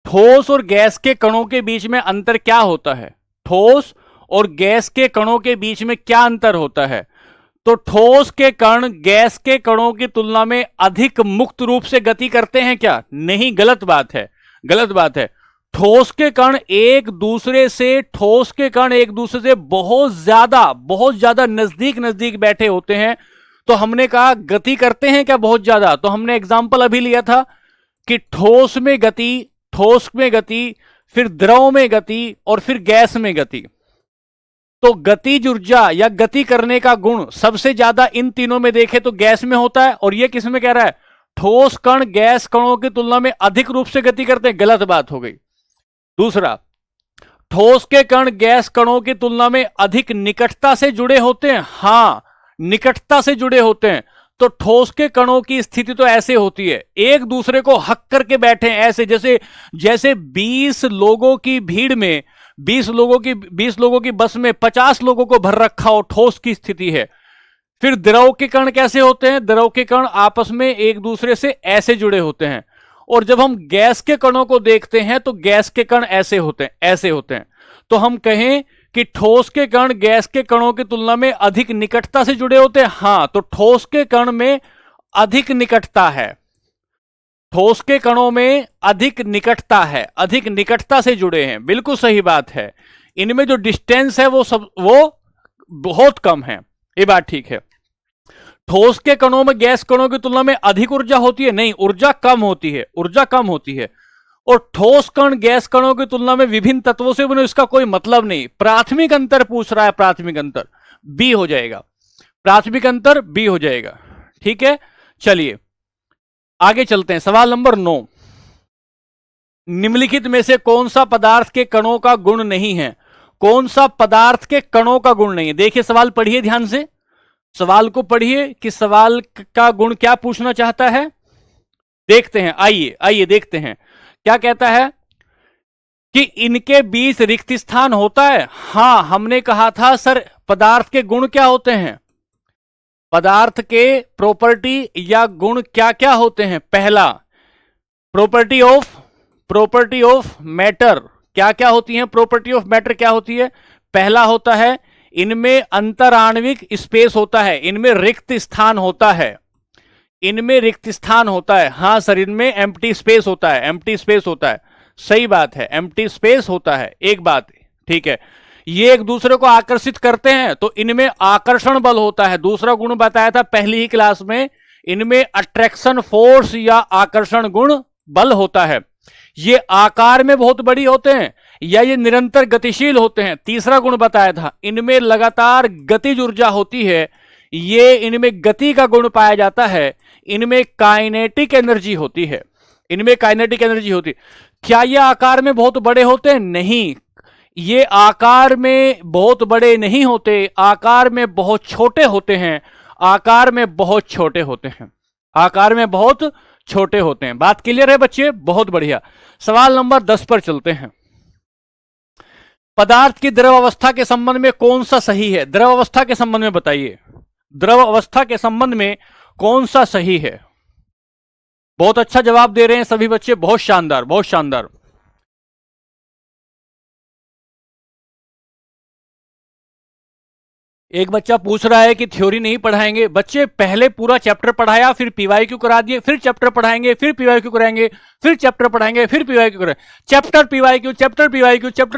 ठोस और गैस के कणों के बीच में अंतर क्या होता है? ठोस और गैस के कणों के बीच में क्या अंतर होता है? तो ठोस के कण गैस के कणों की तुलना में अधिक मुक्त रूप से गति करते हैं क्या? नहीं, गलत बात है, गलत बात है। ठोस के कण एक दूसरे से बहुत ज्यादा नजदीक नजदीक बैठे होते हैं। तो हमने कहा गति करते हैं क्या बहुत ज्यादा? तो हमने एग्जाम्पल अभी लिया था कि ठोस में गति, फिर द्रव में गति और फिर गैस में गति। तो गतिज ऊर्जा या गति करने का गुण सबसे ज्यादा इन तीनों में देखें तो गैस में होता है। और ये किस में कह रहा है? ठोस कण गैस कणों की तुलना में अधिक रूप से गति करते हैं। गलत बात हो गई। दूसरा, ठोस के कण गैस कणों की तुलना में अधिक निकटता से जुड़े होते हैं। हां, निकटता से जुड़े होते हैं। तो ठोस के कणों की स्थिति तो ऐसे होती है, एक दूसरे को हक करके बैठे हैं, ऐसे जैसे 20 लोगों की भीड़ में 20 लोगों की बस में 50 लोगों को भर रखा हो, ठोस की स्थिति है। फिर द्रव के कण कैसे होते हैं? द्रव के कण आपस में एक दूसरे से ऐसे जुड़े होते हैं। और जब हम गैस के कणों को देखते हैं तो गैस के कण ऐसे होते हैं। तो हम कहें कि ठोस के कण गैस के कणों की तुलना में अधिक निकटता से जुड़े होते हैं। हां, तो ठोस के कण में अधिक निकटता है, ठोस के कणों में अधिक निकटता से जुड़े हैं। बिल्कुल सही बात है। इनमें जो डिस्टेंस है वो बहुत कम है। ये बात ठीक है। ठोस के कणों में गैस कणों की तुलना में अधिक ऊर्जा होती है? नहीं, ऊर्जा कम होती है। और ठोस कण गैस कणों की तुलना में विभिन्न तत्वों से बने, इसका कोई मतलब नहीं। प्राथमिक अंतर पूछ रहा है, प्राथमिक अंतर बी हो जाएगा, प्राथमिक अंतर बी हो जाएगा। ठीक है, चलिए आगे चलते हैं। सवाल नंबर 9, निम्नलिखित में से कौन सा पदार्थ के कणों का गुण नहीं है? कौन सा पदार्थ के कणों का गुण नहीं है? देखिए सवाल पढ़िए ध्यान से, सवाल को पढ़िए कि सवाल का गुण क्या पूछना चाहता है। देखते हैं, आइए देखते हैं क्या कहता है कि इनके बीच रिक्त स्थान होता है। हां, हमने कहा था सर पदार्थ के गुण क्या होते हैं, पदार्थ के प्रॉपर्टी या गुण क्या क्या होते हैं। पहला, प्रॉपर्टी ऑफ मैटर क्या क्या होती है? प्रॉपर्टी ऑफ मैटर क्या होती है? पहला होता है इनमें अंतराण्विक स्पेस होता है, इनमें रिक्त स्थान होता है, हां सर, इनमें एम्प्टी स्पेस होता है, सही बात है, एम्प्टी स्पेस होता है। एक बात ठीक है, ये एक दूसरे को आकर्षित करते हैं तो इनमें आकर्षण बल होता है। दूसरा गुण बताया था पहली ही क्लास में, इनमें अट्रैक्शन फोर्स या आकर्षण गुण बल होता है। ये आकार में बहुत बड़ी होते हैं या ये निरंतर गतिशील होते हैं। तीसरा गुण बताया था इनमें लगातार गतिज ऊर्जा होती है, ये इनमें गति का गुण पाया जाता है। इनमें काइनेटिक एनर्जी होती है, क्या ये आकार में बहुत बड़े होते हैं? नहीं, ये आकार में बहुत बड़े नहीं होते, आकार में बहुत छोटे होते हैं, बात क्लियर है बच्चे? बहुत बढ़िया। सवाल नंबर 10 पर चलते हैं। पदार्थ की द्रव अवस्था के संबंध में कौन सा सही है? द्रव अवस्था के संबंध में बताइए, द्रव अवस्था के संबंध में कौन सा सही है? बहुत अच्छा जवाब दे रहे हैं सभी बच्चे, बहुत शानदार। एक बच्चा पूछ रहा है कि थ्योरी नहीं पढ़ाएंगे। बच्चे पहले पूरा चैप्टर पढ़ाया, फिर पीवाईक्यू करा दिए, फिर चैप्टर पढ़ाएंगे, फिर पीवाईक्यू कराएंगे, फिर चैप्टर पढ़ाएंगे, फिर पीवाईक्यू कराएंगे, चैप्टर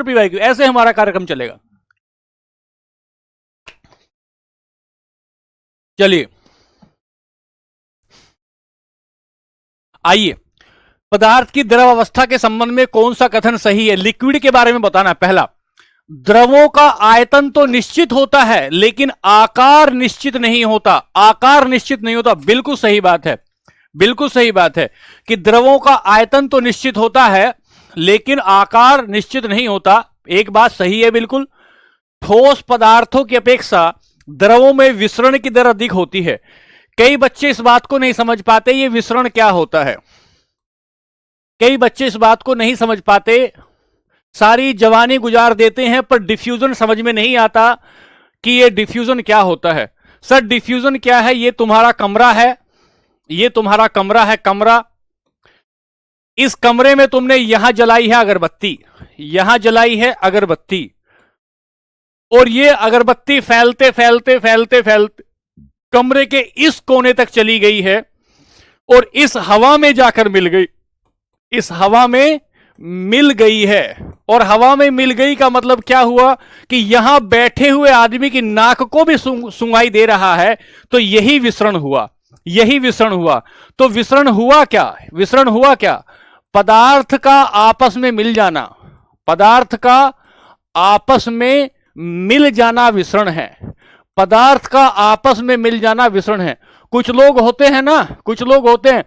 पीवाईक्यू, ऐसे हमारा कार्यक्रम चलेगा। चलिए आइए, पदार्थ की द्रव अवस्था के संबंध में कौन सा कथन सही है? लिक्विड के बारे में बताना। पहला, द्रवों का आयतन तो निश्चित होता है लेकिन आकार निश्चित नहीं होता। बिल्कुल सही बात है कि द्रवों का आयतन तो निश्चित होता है लेकिन आकार निश्चित नहीं होता। एक बात सही है बिल्कुल। ठोस पदार्थों की अपेक्षा द्रवों में विसरण की दर अधिक होती है। कई बच्चे इस बात को नहीं समझ पाते ये विसरण क्या होता है, सारी जवानी गुजार देते हैं पर डिफ्यूजन समझ में नहीं आता कि ये डिफ्यूजन क्या होता है। सर डिफ्यूजन क्या है? ये तुम्हारा कमरा है, कमरा, इस कमरे में तुमने यहां जलाई है अगरबत्ती, यहां जलाई है अगरबत्ती, और ये अगरबत्ती फैलते फैलते फैलते फैलते कमरे के इस कोने तक चली गई है और इस हवा में जाकर मिल गई, इस हवा में मिल गई है। और हवा में मिल गई का मतलब क्या हुआ कि यहां बैठे हुए आदमी की नाक को भी सुंगाई दे रहा है, तो यही विसरण हुआ, यही विसरण हुआ। तो विसरण हुआ क्या, विसरण हुआ क्या? पदार्थ का आपस में मिल जाना, पदार्थ का आपस में मिल जाना विसरण है, पदार्थ का आपस में मिल जाना विसरण है। कुछ लोग होते हैं ना, कुछ लोग होते हैं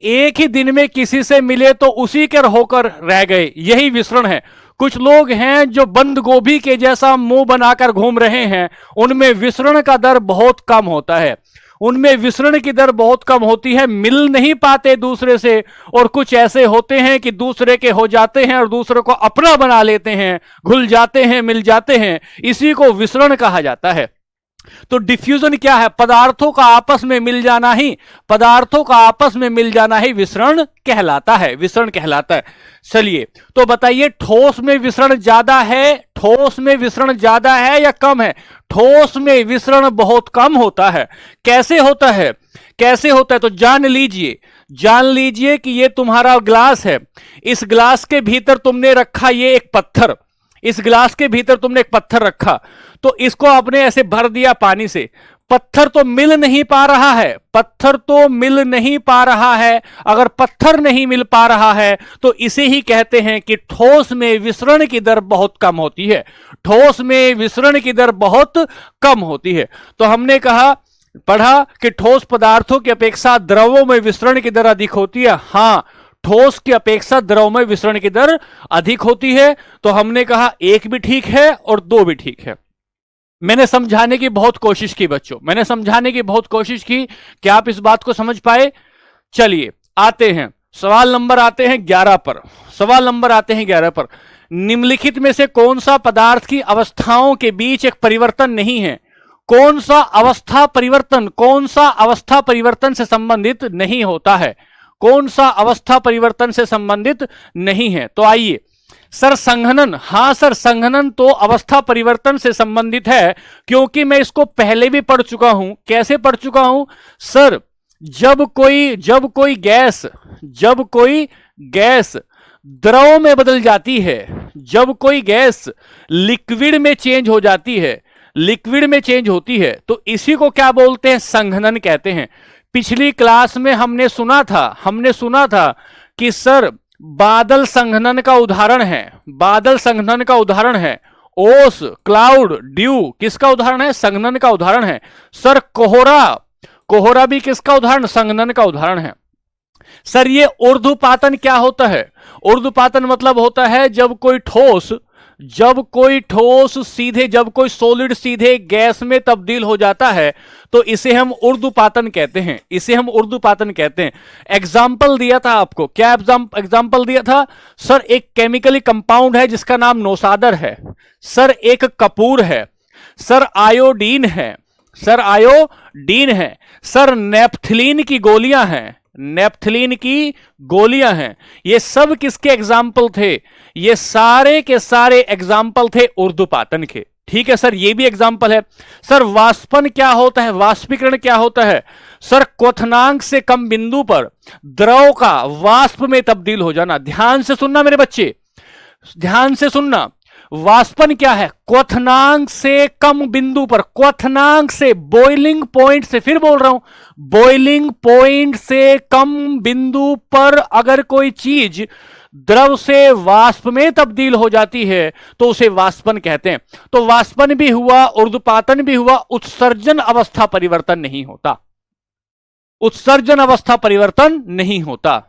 एक ही दिन में किसी से मिले तो उसी के होकर रह गए, यही विसरण है। कुछ लोग हैं जो बंद गोभी के जैसा मुंह बनाकर घूम रहे हैं, उनमें विसरण का दर बहुत कम होता है, उनमें विसरण की दर बहुत कम होती है, मिल नहीं पाते दूसरे से। और कुछ ऐसे होते हैं कि दूसरे के हो जाते हैं और दूसरे को अपना बना लेते हैं, घुल जाते हैं, मिल जाते हैं, इसी को विसरण कहा जाता है। तो डिफ्यूजन क्या है? पदार्थों का आपस में मिल जाना ही, पदार्थों का आपस में मिल जाना ही विसरण कहलाता है, विसरण कहलाता है। चलिए तो बताइए, ठोस में विसरण ज्यादा है, ठोस में विसरण ज्यादा है या कम है? ठोस में विसरण बहुत कम होता है। कैसे होता है, कैसे होता है? तो जान लीजिए, जान लीजिए कि ये तुम्हारा ग्लास है, इस ग्लास के भीतर तुमने रखा ये एक पत्थर, इस गिलास के भीतर तुमने एक पत्थर रखा, तो इसको आपने ऐसे भर दिया पानी से, पत्थर तो मिल नहीं पा रहा है, पत्थर तो मिल नहीं पा रहा है। अगर पत्थर नहीं मिल पा रहा है तो इसे ही कहते हैं कि ठोस में विसरण की दर बहुत कम होती है, ठोस में विसरण की दर बहुत कम होती है। तो हमने कहा, पढ़ा कि ठोस पदार्थों की अपेक्षा द्रवों में विसरण की दर अधिक होती है। हां, ठोस की अपेक्षा द्रव में विसरण की दर अधिक होती है। तो हमने कहा एक भी ठीक है और दो भी ठीक है। मैंने समझाने की बहुत कोशिश की बच्चों, मैंने समझाने की बहुत कोशिश की कि आप इस बात को समझ पाए। चलिए आते हैं सवाल नंबर, आते हैं 11 पर, सवाल नंबर आते हैं 11 पर। निम्नलिखित में से कौन सा पदार्थ की अवस्थाओं के बीच एक परिवर्तन नहीं है? कौन सा अवस्था परिवर्तन, कौन सा अवस्था परिवर्तन से संबंधित नहीं होता है? कौन सा अवस्था परिवर्तन से संबंधित नहीं है? तो आइए, सर संघनन, हां सर संघनन तो अवस्था परिवर्तन से संबंधित है, क्योंकि मैं इसको पहले भी पढ़ चुका हूं। कैसे पढ़ चुका हूं सर? जब कोई गैस द्रव में बदल जाती है, जब कोई गैस लिक्विड में चेंज हो जाती है, लिक्विड में चेंज होती है, तो इसी को क्या बोलते हैं? संघनन कहते हैं। पिछली क्लास में हमने सुना था कि सर बादल संघनन का उदाहरण है, बादल संघनन का उदाहरण है। ओस, क्लाउड, ड्यू किसका उदाहरण है? संघनन का उदाहरण है। सर कोहरा भी किसका उदाहरण? संघनन का उदाहरण है। सर ये ऊर्ध्वपातन क्या होता है? ऊर्ध्वपातन मतलब होता है जब कोई ठोस सीधे, जब कोई सॉलिड सीधे गैस में तब्दील हो जाता है, तो इसे हम ऊर्ध्वपातन कहते हैं, इसे हम ऊर्ध्वपातन कहते हैं। एग्जाम्पल दिया था आपको, क्या एग्जाम्पल दिया था? सर एक केमिकली कंपाउंड है जिसका नाम नौसादर है, सर एक कपूर है, सर आयोडीन है, सर आयोडीन है, सर नेपथलीन की गोलियां हैं, नेपथलीन की गोलियां हैं। ये सब किसके एग्जाम्पल थे? ये सारे के सारे एग्जाम्पल थे ऊर्ध्वपातन के। ठीक है सर, ये भी एग्जाम्पल है। सर वाष्पन क्या होता है? वाष्पीकरण क्या होता है? सर क्वथनांक से कम बिंदु पर द्रव का वाष्प में तब्दील हो जाना। ध्यान से सुनना मेरे बच्चे, ध्यान से सुनना। वाष्पन क्या है? क्वथनांक से कम बिंदु पर, क्वथनांक से, बॉइलिंग पॉइंट से, फिर बोल रहा हूं, बॉइलिंग पॉइंट से कम बिंदु पर अगर कोई चीज द्रव से वाष्प में तब्दील हो जाती है तो उसे वाष्पन कहते हैं। तो वाष्पन भी हुआ, ऊर्ध्वपातन भी हुआ, उत्सर्जन अवस्था परिवर्तन नहीं होता, उत्सर्जन अवस्था परिवर्तन नहीं होता।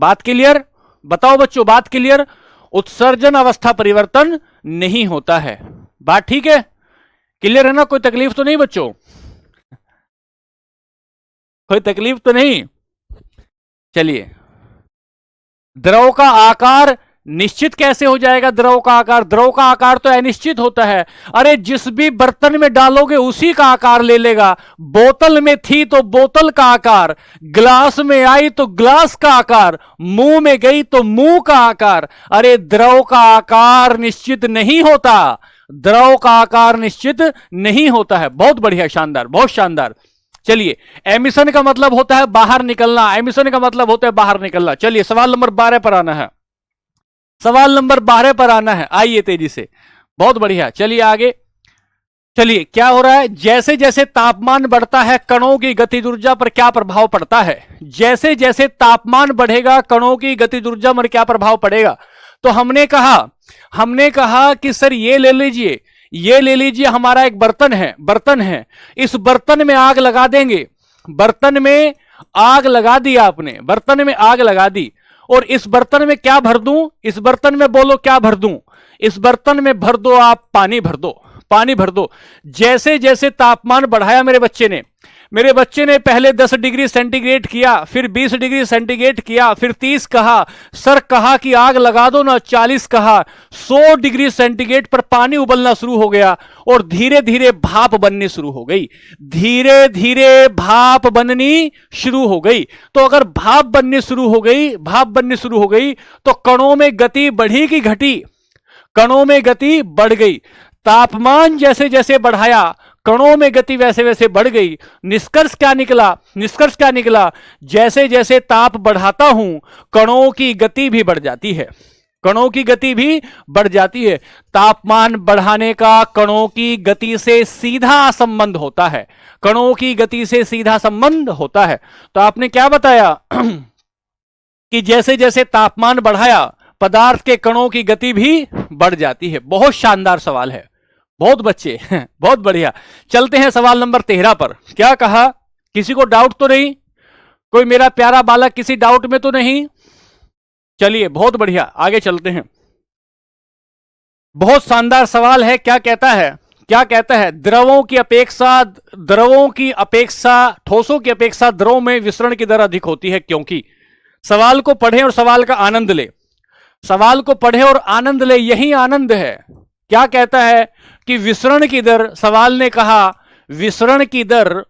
बात क्लियर? बताओ बच्चों, बात क्लियर? उत्सर्जन अवस्था परिवर्तन नहीं होता है। बात ठीक है? क्लियर है ना? कोई तकलीफ तो नहीं बच्चों? कोई तकलीफ तो नहीं? चलिए, द्रव का आकार निश्चित कैसे हो जाएगा द्रव का आकार? द्रव का आकार तो अनिश्चित होता है। अरे जिस भी बर्तन में डालोगे उसी का आकार ले लेगा। बोतल में थी तो बोतल का आकार, ग्लास में आई तो ग्लास का आकार, मुंह में गई तो मुंह का आकार। अरे द्रव का आकार निश्चित नहीं होता, द्रव का आकार निश्चित नहीं होता है। बहुत बढ़िया, शानदार, बहुत शानदार। चलिए, एमिशन का मतलब होता है बाहर निकलना, एमिशन का मतलब होता है बाहर निकलना। चलिए सवाल नंबर 12 पर आना है, सवाल नंबर 12 पर आना है। आइए तेजी से, बहुत बढ़िया। चलिए आगे, चलिए क्या हो रहा है? जैसे जैसे तापमान बढ़ता है कणों की गतिज ऊर्जा पर क्या प्रभाव पड़ता है? जैसे जैसे तापमान बढ़ेगा कणों की गतिज ऊर्जा पर क्या प्रभाव पड़ेगा? तो हमने कहा कि सर ये ले लीजिए, ये ले लीजिए, हमारा एक बर्तन है, इस बर्तन में आग लगा देंगे, बर्तन में आग लगा दी आपने, बर्तन में आग लगा दी, और इस बर्तन में क्या भर दूं? इस बर्तन में बोलो क्या भर दूं? इस बर्तन में भर दो आप पानी, भर दो पानी, भर दो। जैसे जैसे तापमान बढ़ाया मेरे बच्चे ने पहले 10 डिग्री सेंटीग्रेड किया, फिर 20 डिग्री सेंटीग्रेड किया, फिर 30 कहा, सर कहा कि आग लगा दो ना, 40 कहा, 100 डिग्री सेंटीग्रेड पर पानी उबलना शुरू हो गया और धीरे धीरे भाप बननी शुरू हो गई, धीरे धीरे भाप बननी शुरू हो गई। तो अगर भाप बननी शुरू हो गई तो कणों में गति बढ़ी कि घटी? कणों में गति बढ़ गई। तापमान जैसे जैसे बढ़ाया कणों में गति वैसे वैसे बढ़ गई। निष्कर्ष क्या निकला? जैसे जैसे ताप बढ़ाता हूं कणों की गति भी बढ़ जाती है, कणों की गति भी बढ़ जाती है। तापमान बढ़ाने का कणों की गति से सीधा संबंध होता है, कणों की गति से सीधा संबंध होता है। तो आपने क्या बताया कि जैसे जैसे तापमान बढ़ाया पदार्थ के कणों की गति भी बढ़ जाती है। बहुत शानदार सवाल है, बहुत बच्चे बहुत बढ़िया। चलते हैं सवाल नंबर 13 पर। क्या कहा? किसी को डाउट तो नहीं? कोई मेरा प्यारा बालक किसी डाउट में तो नहीं? चलिए बहुत बढ़िया, आगे चलते हैं। बहुत शानदार सवाल है। क्या कहता है? द्रवों की अपेक्षा ठोसों की अपेक्षा द्रव में विसरण की दर अधिक होती है, क्योंकि। सवाल को पढ़ें और सवाल का आनंद ले, सवाल को पढ़ें और आनंद ले, यही आनंद है। क्या कहता है कि विसरण की दर, सवाल ने कहा विसरण की दर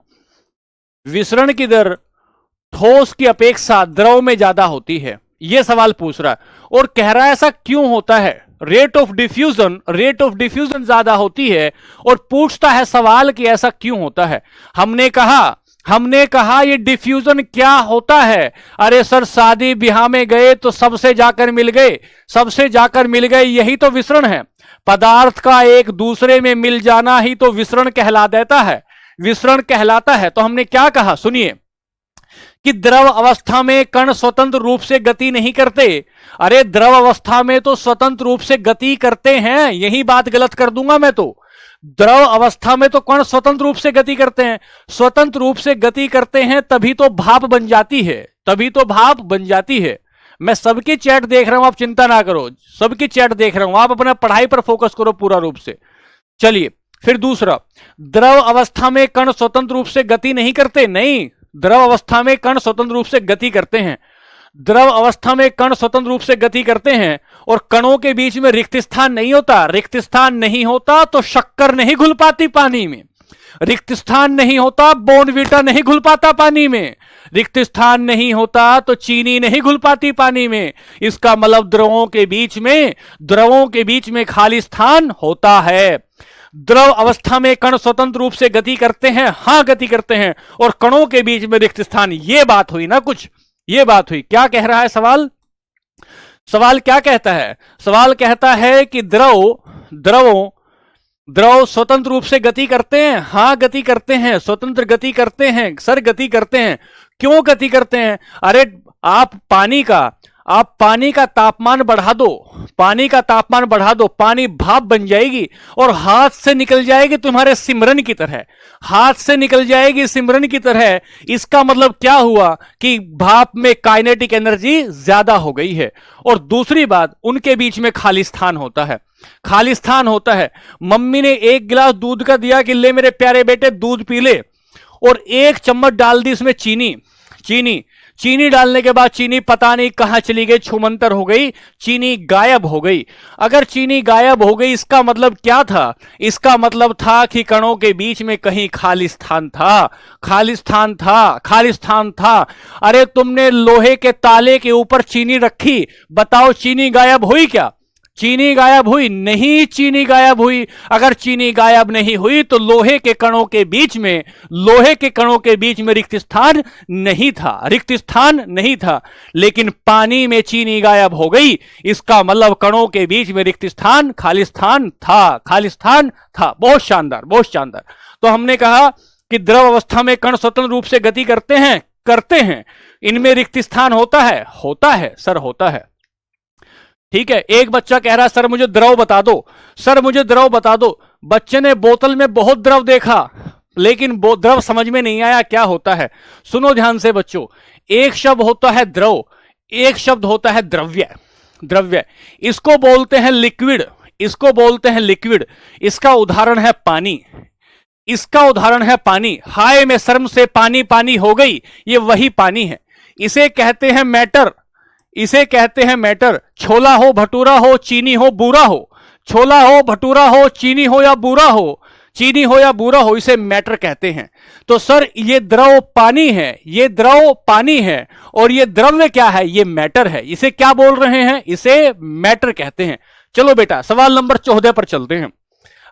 ठोस की अपेक्षा द्रव में ज्यादा होती है, यह सवाल पूछ रहा है। और कह रहा है ऐसा क्यों होता है? रेट ऑफ डिफ्यूजन ज्यादा होती है, और पूछता है सवाल कि ऐसा क्यों होता है। हमने कहा ये डिफ्यूजन क्या होता है? अरे सर शादी ब्याह में गए तो सबसे जाकर मिल गए, यही तो विसरण है। पदार्थ का एक दूसरे में मिल जाना ही तो विसरण कहलाता है। तो हमने क्या कहा, सुनिए, कि द्रव अवस्था में कण स्वतंत्र रूप से गति नहीं करते। अरे द्रव अवस्था में तो स्वतंत्र रूप से गति करते हैं, यही बात गलत कर दूंगा मैं तो। द्रव अवस्था में तो कण स्वतंत्र रूप से गति करते हैं, तभी तो भाप बन जाती है, मैं सबकी चैट देख रहा हूं, आप चिंता ना करो, सबकी चैट देख रहा हूं, आप अपना पढ़ाई पर फोकस करो पूरा रूप से। चलिए फिर दूसरा, द्रव अवस्था में कण स्वतंत्र रूप से गति नहीं करते। नहीं, द्रव अवस्था में कण स्वतंत्र रूप से गति करते हैं, और कणों के बीच में रिक्त स्थान नहीं होता तो शक्कर नहीं घुल पाती पानी में, रिक्त स्थान नहीं होता बोर्नवीटा नहीं घुल पाता पानी में, रिक्त स्थान नहीं होता तो चीनी नहीं घुल पाती पानी में। इसका मतलब द्रवों के बीच में खाली स्थान होता है। द्रव अवस्था में कण स्वतंत्र रूप से गति करते हैं, और कणों के बीच में रिक्त स्थान। ये बात हुई ना, कुछ ये बात हुई। क्या कह रहा है सवाल क्या कहता है? सवाल कहता है कि द्रव स्वतंत्र रूप से गति करते हैं। हाँ गति करते हैं, स्वतंत्र गति करते हैं सर, गति करते हैं। क्यों गति करते हैं? अरे आप पानी का तापमान बढ़ा दो, पानी भाप बन जाएगी और हाथ से निकल जाएगी तुम्हारे सिमरन की तरह, इसका मतलब क्या हुआ कि भाप में काइनेटिक एनर्जी ज्यादा हो गई है। और दूसरी बात, उनके बीच में खाली स्थान होता है। मम्मी ने 1 गिलास दूध का दिया कि ले मेरे प्यारे बेटे दूध पी ले, और 1 चम्मच डाल दी इसमें चीनी। चीनी डालने के बाद चीनी पता नहीं कहां चली गई, छूमंतर हो गई, चीनी गायब हो गई। अगर चीनी गायब हो गई इसका मतलब क्या था? इसका मतलब था कि कणों के बीच में कहीं खाली स्थान था, खाली स्थान था, खाली स्थान था। अरे तुमने लोहे के ताले के ऊपर चीनी रखी, बताओ चीनी गायब हुई क्या? चीनी गायब हुई नहीं, चीनी गायब हुई। अगर चीनी गायब नहीं हुई तो लोहे के कणों के बीच में, लोहे के कणों के बीच में रिक्त स्थान नहीं था, रिक्त स्थान नहीं था। लेकिन पानी में चीनी गायब हो गई, इसका मतलब कणों के बीच में रिक्त स्थान, खाली स्थान था, खाली स्थान था। बहुत शानदार, बहुत शानदार। तो हमने कहा कि द्रव अवस्था में कण स्वतंत्र रूप से गति करते हैं, करते हैं। इनमें रिक्त स्थान होता है, होता है सर, होता है। ठीक है। एक बच्चा कह रहा है सर मुझे द्रव बता दो, सर मुझे द्रव बता दो। बच्चे ने बोतल में बहुत द्रव देखा, लेकिन द्रव समझ में नहीं आया क्या होता है। सुनो ध्यान से बच्चों, एक शब्द होता है द्रव, एक शब्द होता है द्रव्य। द्रव्य इसको बोलते हैं लिक्विड, इसको बोलते हैं लिक्विड। इसका उदाहरण है पानी, इसका उदाहरण है पानी। हाय मैं शर्म से पानी पानी हो गई, ये वही पानी है। इसे कहते हैं मैटर, इसे कहते हैं मैटर। छोला हो भटूरा हो, चीनी हो बूरा हो, छोला हो भटूरा हो, चीनी हो या बूरा हो, चीनी हो या बूरा हो, इसे मैटर कहते हैं। तो सर ये द्रव पानी है, ये द्रव पानी है, और ये द्रव्य क्या है? ये मैटर है। इसे क्या बोल रहे हैं? इसे मैटर कहते हैं। चलो बेटा सवाल नंबर 14 पर चलते हैं।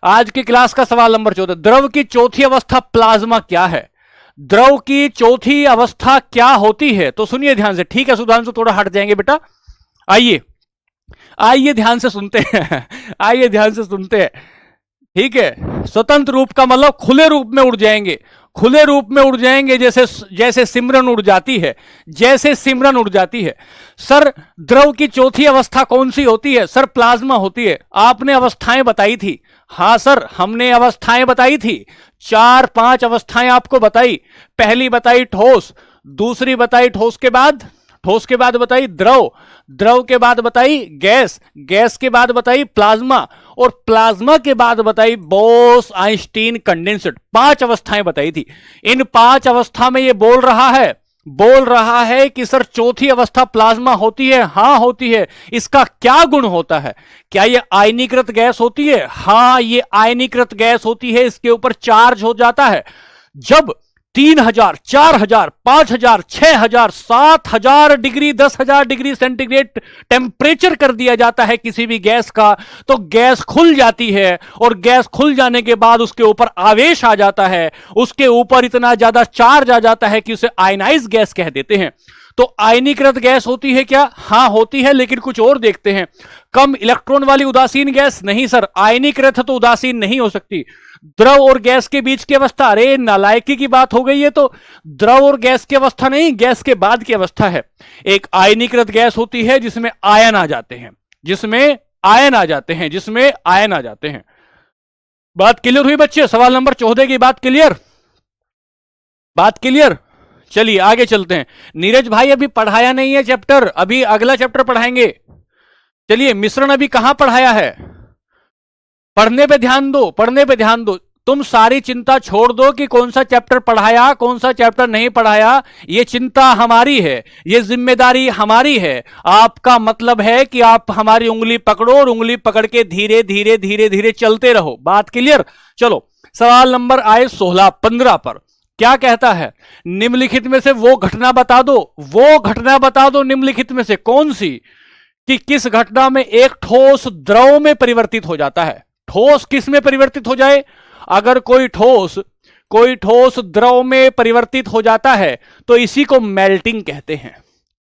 आज की क्लास का सवाल नंबर 14, द्रव की चौथी अवस्था प्लाज्मा क्या है? द्रव की चौथी अवस्था क्या होती है? तो सुनिए ध्यान से। ठीक है सुधांशु, थोड़ा हट जाएंगे बेटा। आइए आइए ध्यान से सुनते हैं, आइए ध्यान से सुनते हैं। ठीक है। स्वतंत्र रूप का मतलब खुले रूप में उड़ जाएंगे, खुले रूप में उड़ जाएंगे, जैसे जैसे सिमरन उड़ जाती है, जैसे सिमरन उड़ जाती है। सर द्रव की चौथी अवस्था कौन सी होती है? सर प्लाज्मा होती है। आपने अवस्थाएं बताई थी। हां सर हमने अवस्थाएं बताई थी, 4-5 अवस्थाएं आपको बताई। पहली बताई ठोस, दूसरी बताई ठोस के बाद, ठोस के बाद बताई द्रव, द्रव के बाद बताई गैस, गैस के बाद बताई प्लाज्मा, और प्लाज्मा के बाद बताई बोस आइंस्टीन कंडेंसट। 5 अवस्थाएं बताई थी। इन 5 अवस्था में ये बोल रहा है कि सर चौथी अवस्था प्लाज्मा होती है। हां होती है। इसका क्या गुण होता है? क्या ये आयनीकृत गैस होती है? हां ये आयनीकृत गैस होती है। इसके ऊपर चार्ज हो जाता है। जब 3000, 4000, 5000, 6000, 7000 डिग्री, 10,000 डिग्री सेंटीग्रेड टेम्परेचर कर दिया जाता है किसी भी गैस का, तो गैस खुल जाती है, और गैस खुल जाने के बाद उसके ऊपर आवेश आ जाता है, उसके ऊपर इतना ज्यादा चार्ज आ जाता है कि उसे आयनाइज गैस कह देते हैं। तो आयनीकृत गैस होती है क्या? हां होती है, लेकिन कुछ और देखते हैं। कम इलेक्ट्रॉन वाली उदासीन गैस? नहीं सर, आयनीकृत है तो उदासीन नहीं हो सकती। द्रव और गैस के बीच की अवस्था? अरे नालायकी की बात हो गई है। तो द्रव और गैस की अवस्था नहीं, गैस के बाद की अवस्था है। एक आयनीकृत गैस होती है जिसमें आयन आ जाते हैं, जिसमें आयन आ जाते हैं, जिसमें आयन आ जाते हैं। बात क्लियर हुई बच्चे? सवाल नंबर 14 की बात क्लियर? बात क्लियर? चलिए आगे चलते हैं। नीरज भाई अभी पढ़ाया नहीं है चैप्टर, अभी अगला चैप्टर पढ़ाएंगे। चलिए मिश्रण अभी कहां पढ़ाया है? पढ़ने पे ध्यान दो, पढ़ने पे ध्यान दो। तुम सारी चिंता छोड़ दो कि कौन सा चैप्टर पढ़ाया, कौन सा चैप्टर नहीं पढ़ाया। ये चिंता हमारी है, ये जिम्मेदारी हमारी है। आपका मतलब है कि आप हमारी उंगली पकड़ो और उंगली पकड़ के धीरे धीरे धीरे धीरे चलते रहो। बात क्लियर? चलो सवाल नंबर आए 16-15 पर। क्या कहता है? निम्नलिखित में से वो घटना बता दो, वो घटना बता दो निम्नलिखित में से कौन सी, कि किस घटना में एक ठोस द्रव में परिवर्तित हो जाता है। ठोस किस में परिवर्तित हो जाए? अगर कोई ठोस द्रव में परिवर्तित हो जाता है तो इसी को मेल्टिंग कहते हैं।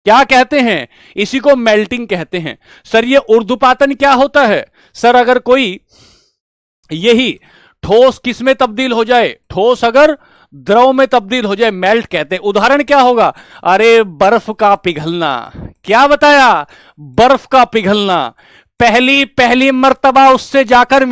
क्या कहते हैं? इसी को मेल्टिंग कहते हैं। सर ये ऊर्ध्वपातन क्या होता है? सर अगर कोई यही ठोस किस में तब्दील हो जाए, ठोस अगर द्रव में तब्दील हो जाए, मेल्ट कहते हैं। उदाहरण क्या होगा? अरे बर्फ का पिघलना। क्या बताया? बर्फ का पिघलना। पहली मर्तबा उससे जाकर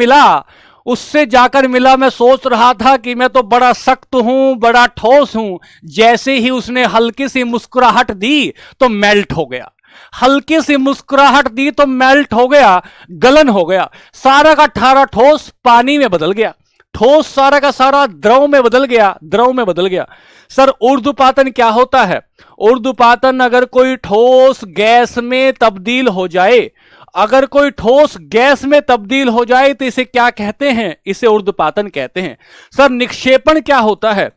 मिला, मैं सोच रहा था कि मैं तो बड़ा सख्त हूं, बड़ा ठोस हूं। जैसे ही उसने हल्की सी मुस्कुराहट दी तो मेल्ट हो गया, हल्की सी मुस्कुराहट दी तो मेल्ट हो गया, गलन हो गया। सारा का ठारा ठोस पानी में बदल गया। ठोस सारा का सारा द्रव में बदल गया, द्रव में बदल गया। सर ऊर्ध्वपातन क्या होता है? ऊर्ध्वपातन अगर कोई ठोस गैस में तब्दील हो जाए, अगर कोई ठोस गैस में तब्दील हो जाए तो इसे क्या कहते हैं? इसे ऊर्ध्वपातन कहते हैं। सर निक्षेपण क्या होता है?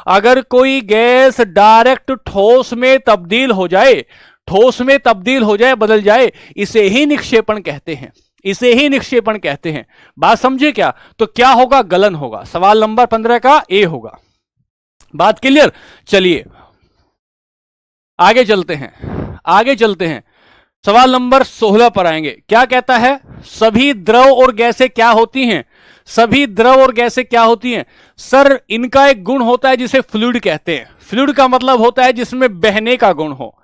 अगर कोई गैस डायरेक्ट ठोस में तब्दील हो जाए, ठोस में तब्दील हो जाए, बदल जाए, इसे ही निक्षेपण कहते हैं, इसे ही निक्षेपण कहते हैं। बात समझे क्या? तो क्या होगा? गलन होगा। सवाल नंबर 15 का ए होगा। बात क्लियर? चलिए आगे चलते हैं, आगे चलते हैं। सवाल नंबर 16 पर आएंगे। क्या कहता है? सभी द्रव और गैसें क्या होती हैं? सभी द्रव और गैसें क्या होती हैं? सर इनका एक गुण होता है जिसे फ्लूइड कहते हैं। फ्लूइड का मतलब होता है जिसमें बहने का गुण हो,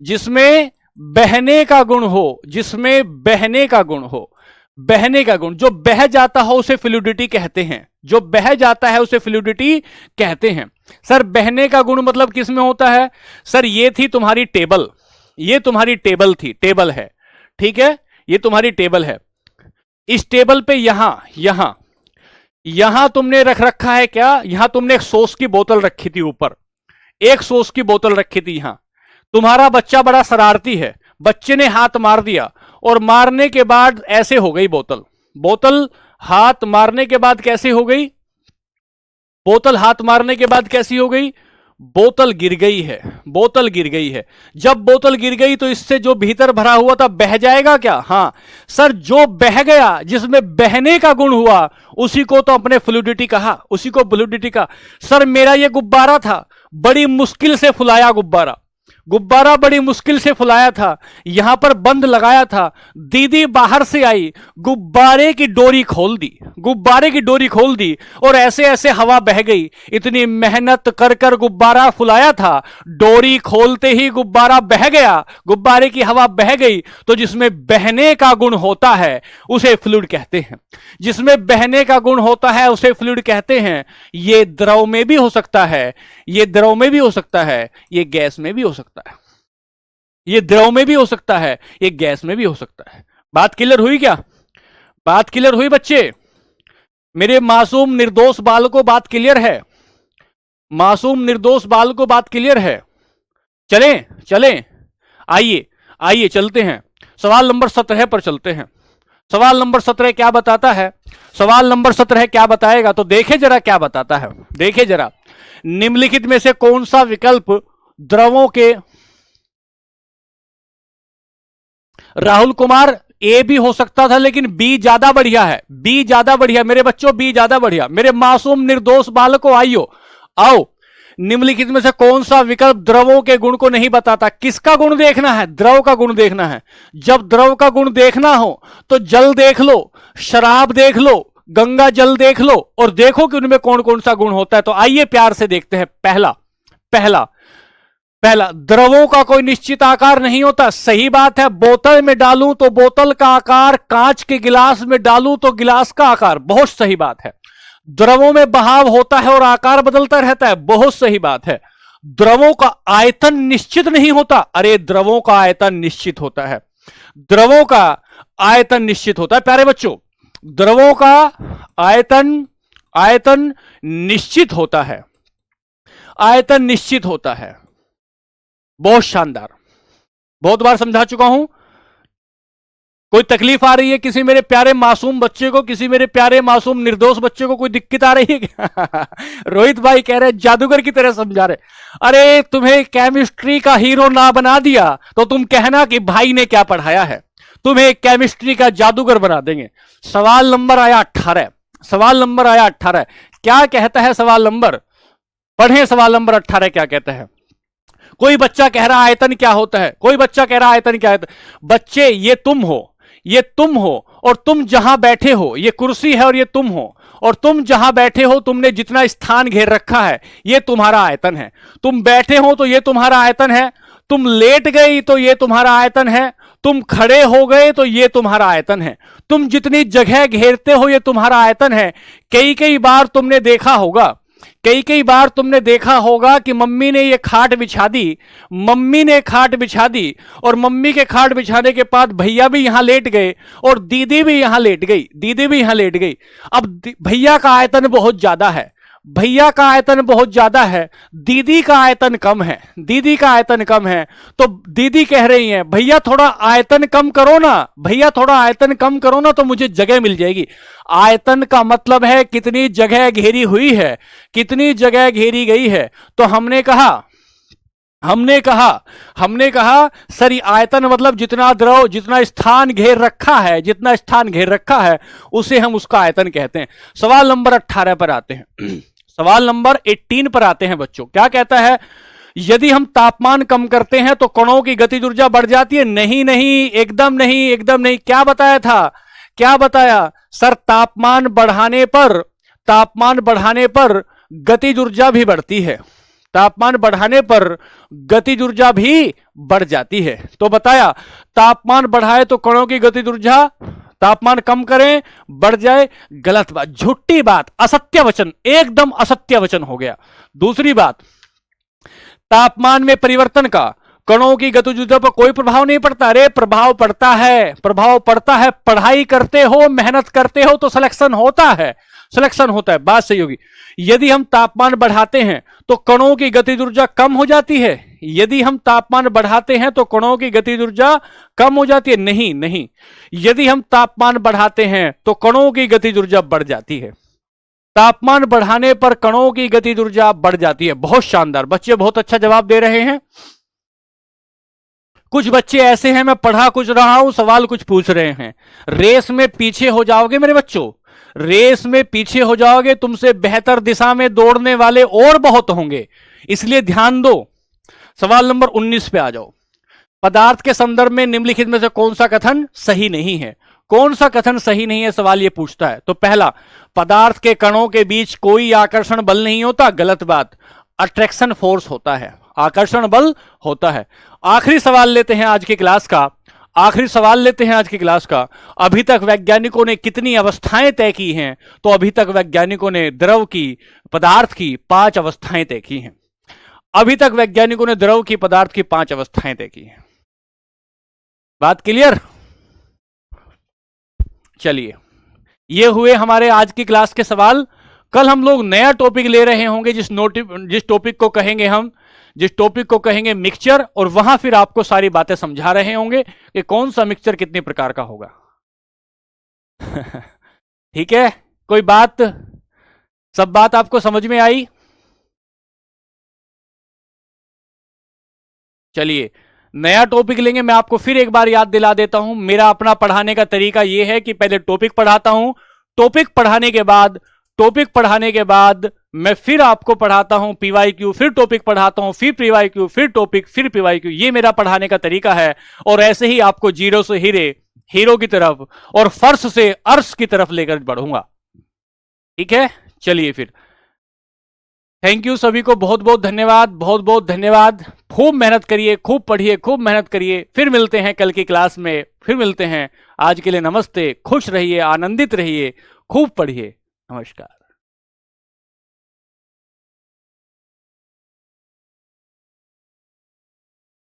जिसमें बहने का गुण हो, जिसमें बहने का गुण हो, बहने का गुण। जो बह जाता हो उसे फ्लूइडिटी कहते हैं, जो बह जाता है उसे फ्लूइडिटी कहते हैं। सर बहने का गुण मतलब किस में होता है? सर ये थी तुम्हारी टेबल, ये तुम्हारी टेबल थी, टेबल है, ठीक है, ये तुम्हारी टेबल है। इस टेबल पे यहां तुमने रख रखा है क्या? यहां तुमने एक सॉस की बोतल रखी थी, ऊपर एक सॉस की बोतल रखी थी। यहां तुम्हारा बच्चा बड़ा शरारती है, बच्चे ने हाथ मार दिया और मारने के बाद ऐसे हो गई बोतल। बोतल हाथ मारने के बाद कैसे हो गई? बोतल हाथ मारने के बाद कैसी हो गई? बोतल गिर गई है, बोतल गिर गई है। जब बोतल गिर गई तो इससे जो भीतर भरा हुआ था बह जाएगा क्या? हां सर, जो बह गया, जिसमें बहने का गुण हुआ, उसी को तो अपने फ्लूइडिटी कहा, उसी को फ्लूइडिटी कहा। सर मेरा ये गुब्बारा था, बड़ी मुश्किल से फुलाया गुब्बारा, गुब्बारा बड़ी मुश्किल से फुलाया था, यहां पर बंद लगाया था, दीदी बाहर से आई, गुब्बारे की डोरी खोल दी, गुब्बारे की डोरी खोल दी और ऐसे ऐसे हवा बह गई। इतनी मेहनत कर कर गुब्बारा फुलाया था, डोरी खोलते ही गुब्बारा बह गया, गुब्बारे की हवा बह गई। तो जिसमें बहने का गुण होता है उसे फ्लूइड कहते हैं, जिसमें बहने का गुण होता है उसे फ्लूइड कहते हैं। ये द्रव में भी हो सकता है, ये द्रव में भी हो सकता है, ये गैस में भी हो सकता है, ये द्रव में भी हो सकता है, ये गैस में भी हो सकता है। बात क्लियर हुई क्या? बात क्लियर हुई बच्चे? मेरे मासूम निर्दोष बाल को बात क्लियर है? मासूम निर्दोष बाल को बात क्लियर है? चलें चलें, आइए आइए चलते हैं, सवाल नंबर 17 पर चलते हैं। सवाल नंबर 17 क्या बताता है? सवाल नंबर 17 क्या बताएगा? तो देखे जरा क्या बताता है, देखे जरा। निम्नलिखित में से कौन सा विकल्प द्रवों के, राहुल कुमार ए भी हो सकता था लेकिन बी ज्यादा बढ़िया है, बी ज्यादा बढ़िया मेरे बच्चों, बी ज्यादा बढ़िया। मेरे मासूम निर्दोष बालकों आइयो, आओ। निम्नलिखित में से कौन सा विकल्प द्रवों के गुण को नहीं बताता? किसका गुण देखना है? द्रव का गुण देखना है। जब द्रव का गुण देखना हो तो जल देख लो, शराब देख लो, गंगा जल देख लो और देखो कि उनमें कौन कौन सा गुण होता है। तो आइए प्यार से देखते हैं। पहला पहला पहला, द्रवों का कोई निश्चित आकार नहीं होता। सही बात है। बोतल में डालूं तो बोतल का आकार, कांच के गिलास में डालूं तो गिलास का आकार, बहुत सही बात है। द्रवों में बहाव होता है और आकार बदलता रहता है, बहुत सही बात है। द्रवों का आयतन निश्चित नहीं होता। अरे द्रवों का आयतन निश्चित होता है, द्रवों का आयतन निश्चित होता है प्यारे बच्चों, द्रवों का आयतन, आयतन निश्चित होता है, आयतन निश्चित होता है। बहुत शानदार, बहुत बार समझा चुका हूं। कोई तकलीफ आ रही है किसी मेरे प्यारे मासूम बच्चे को, किसी मेरे प्यारे मासूम निर्दोष बच्चे को कोई दिक्कत आ रही है क्या? रोहित भाई कह रहे जादूगर की तरह समझा रहे। अरे तुम्हें केमिस्ट्री का हीरो ना बना दिया तो तुम कहना कि भाई ने क्या पढ़ाया है, तुम्हें केमिस्ट्री का जादूगर बना देंगे। सवाल नंबर आया 18, सवाल नंबर आया 18। क्या कहता है सवाल नंबर? पढ़े सवाल नंबर 18 क्या कहता है। कोई बच्चा कह रहा आयतन क्या होता है, कोई बच्चा कह रहा आयतन क्या है। बच्चे ये तुम हो, ये तुम हो और तुम जहां बैठे हो, ये कुर्सी है और ये तुम हो, और तुम जहां बैठे हो तुमने जितना स्थान घेर रखा है ये तुम्हारा आयतन है। तुम बैठे हो तो ये तुम्हारा आयतन है, तुम लेट गई तो ये तुम्हारा आयतन है, तुम खड़े हो गए तो ये तुम्हारा आयतन है, तुम जितनी जगह घेरते हो ये तुम्हारा आयतन है। कई कई बार तुमने देखा होगा, कई कई बार तुमने देखा होगा कि मम्मी ने ये खाट बिछा दी, मम्मी ने खाट बिछा दी, और मम्मी के खाट बिछाने के बाद भैया भी यहां लेट गए और दीदी भी यहां लेट गई, दीदी भी यहां लेट गई। अब भैया का आयतन बहुत ज्यादा है, भैया का आयतन बहुत ज्यादा है, दीदी का आयतन कम है, दीदी का आयतन कम है। तो दीदी कह रही है भैया थोड़ा आयतन कम करो ना, भैया थोड़ा आयतन कम करो ना तो मुझे जगह मिल जाएगी। आयतन का मतलब है कितनी जगह घेरी हुई है, कितनी जगह घेरी गई है। तो हमने कहा सर ये आयतन मतलब जितना द्रव, जितना स्थान घेर रखा है, जितना स्थान घेर रखा है उसे हम उसका आयतन कहते हैं। सवाल नंबर 18 पर आते हैं। सवाल नंबर 18 पर आते हैं बच्चों। क्या कहता है? यदि हम तापमान कम करते हैं तो कणों की गतिज ऊर्जा बढ़ जाती है। नहीं नहीं, एकदम नहीं, एकदम नहीं। क्या बताया था? क्या बताया सर? तापमान बढ़ाने पर गतिज ऊर्जा भी बढ़ती है, तापमान बढ़ाने पर गतिज ऊर्जा भी बढ़ जाती है। तो बताया तापमान बढ़ाए तो कणों की गतिज ऊर्जा, तापमान कम करें बढ़ जाए। गलत बात, झूठी बात, असत्य वचन, एकदम असत्य वचन हो गया। दूसरी बात, तापमान में परिवर्तन का कणों की गतिज ऊर्जा पर कोई प्रभाव नहीं पड़ता। अरे प्रभाव पड़ता है, प्रभाव पड़ता है। पढ़ाई करते हो, मेहनत करते हो तो सिलेक्शन होता है, सिलेक्शन होता है। बात सही होगी। यदि हम तापमान बढ़ाते हैं तो कणों की गतिज ऊर्जा कम हो जाती है। यदि हम तापमान बढ़ाते हैं तो कणों की गतिज ऊर्जा कम हो जाती है। नहीं नहीं, यदि हम तापमान बढ़ाते हैं तो कणों की गतिज ऊर्जा बढ़ जाती है। तापमान बढ़ाने पर कणों की गतिज ऊर्जा बढ़ जाती है। बहुत शानदार, बच्चे बहुत अच्छा जवाब दे रहे हैं। कुछ बच्चे ऐसे हैं, मैं पढ़ा कुछ रहा हूं, सवाल कुछ पूछ रहे हैं। रेस में पीछे हो जाओगे मेरे बच्चों, रेस में पीछे हो जाओगे। तुमसे बेहतर दिशा में दौड़ने वाले और बहुत होंगे, इसलिए ध्यान दो। सवाल नंबर 19 पे आ जाओ। पदार्थ के संदर्भ में निम्नलिखित में से कौन सा कथन सही नहीं है? कौन सा कथन सही नहीं है सवाल ये पूछता है। तो पहला, पदार्थ के कणों के बीच कोई आकर्षण बल नहीं होता। गलत बात, अट्रैक्शन फोर्स होता है, आकर्षण बल होता है। आखिरी सवाल लेते हैं आज की क्लास का, आखिरी सवाल लेते हैं आज की क्लास का। अभी तक वैज्ञानिकों ने कितनी अवस्थाएं तय की हैं? तो अभी तक वैज्ञानिकों ने द्रव की, पदार्थ की 5 अवस्थाएं तय की हैं। अभी तक वैज्ञानिकों ने द्रव की, पदार्थ की 5 अवस्थाएं तय की हैं। बात क्लियर? चलिए, ये हुए हमारे आज की क्लास के सवाल। कल हम लोग नया टॉपिक ले रहे होंगे, जिस टॉपिक को कहेंगे हम, जिस टॉपिक को कहेंगे मिक्सचर, और वहां फिर आपको सारी बातें समझा रहे होंगे कि कौन सा मिक्सचर कितने प्रकार का होगा। ठीक है, कोई बात, सब बात आपको समझ में आई? चलिए, नया टॉपिक लेंगे। मैं आपको फिर एक बार याद दिला देता हूं, मेरा अपना पढ़ाने का तरीका यह है कि पहले टॉपिक पढ़ाता हूं, टॉपिक पढ़ाने के बाद मैं फिर आपको पढ़ाता हूं पीवाईक्यू, फिर टॉपिक पढ़ाता हूं, फिर पीवाईक्यू, फिर टॉपिक, फिर पीवाईक्यू। ये मेरा पढ़ाने का तरीका है। और ऐसे ही आपको जीरो से हीरो की तरफ और फर्श से अर्श की तरफ लेकर बढ़ूंगा। ठीक है, चलिए फिर, थैंक यू सभी को, बहुत बहुत धन्यवाद, बहुत बहुत धन्यवाद। खूब मेहनत करिए, खूब पढ़िए, खूब मेहनत करिए। फिर मिलते हैं कल की क्लास में, फिर मिलते हैं। आज के लिए नमस्ते, खुश रहिए, आनंदित रहिए, खूब पढ़िए। नमस्कार।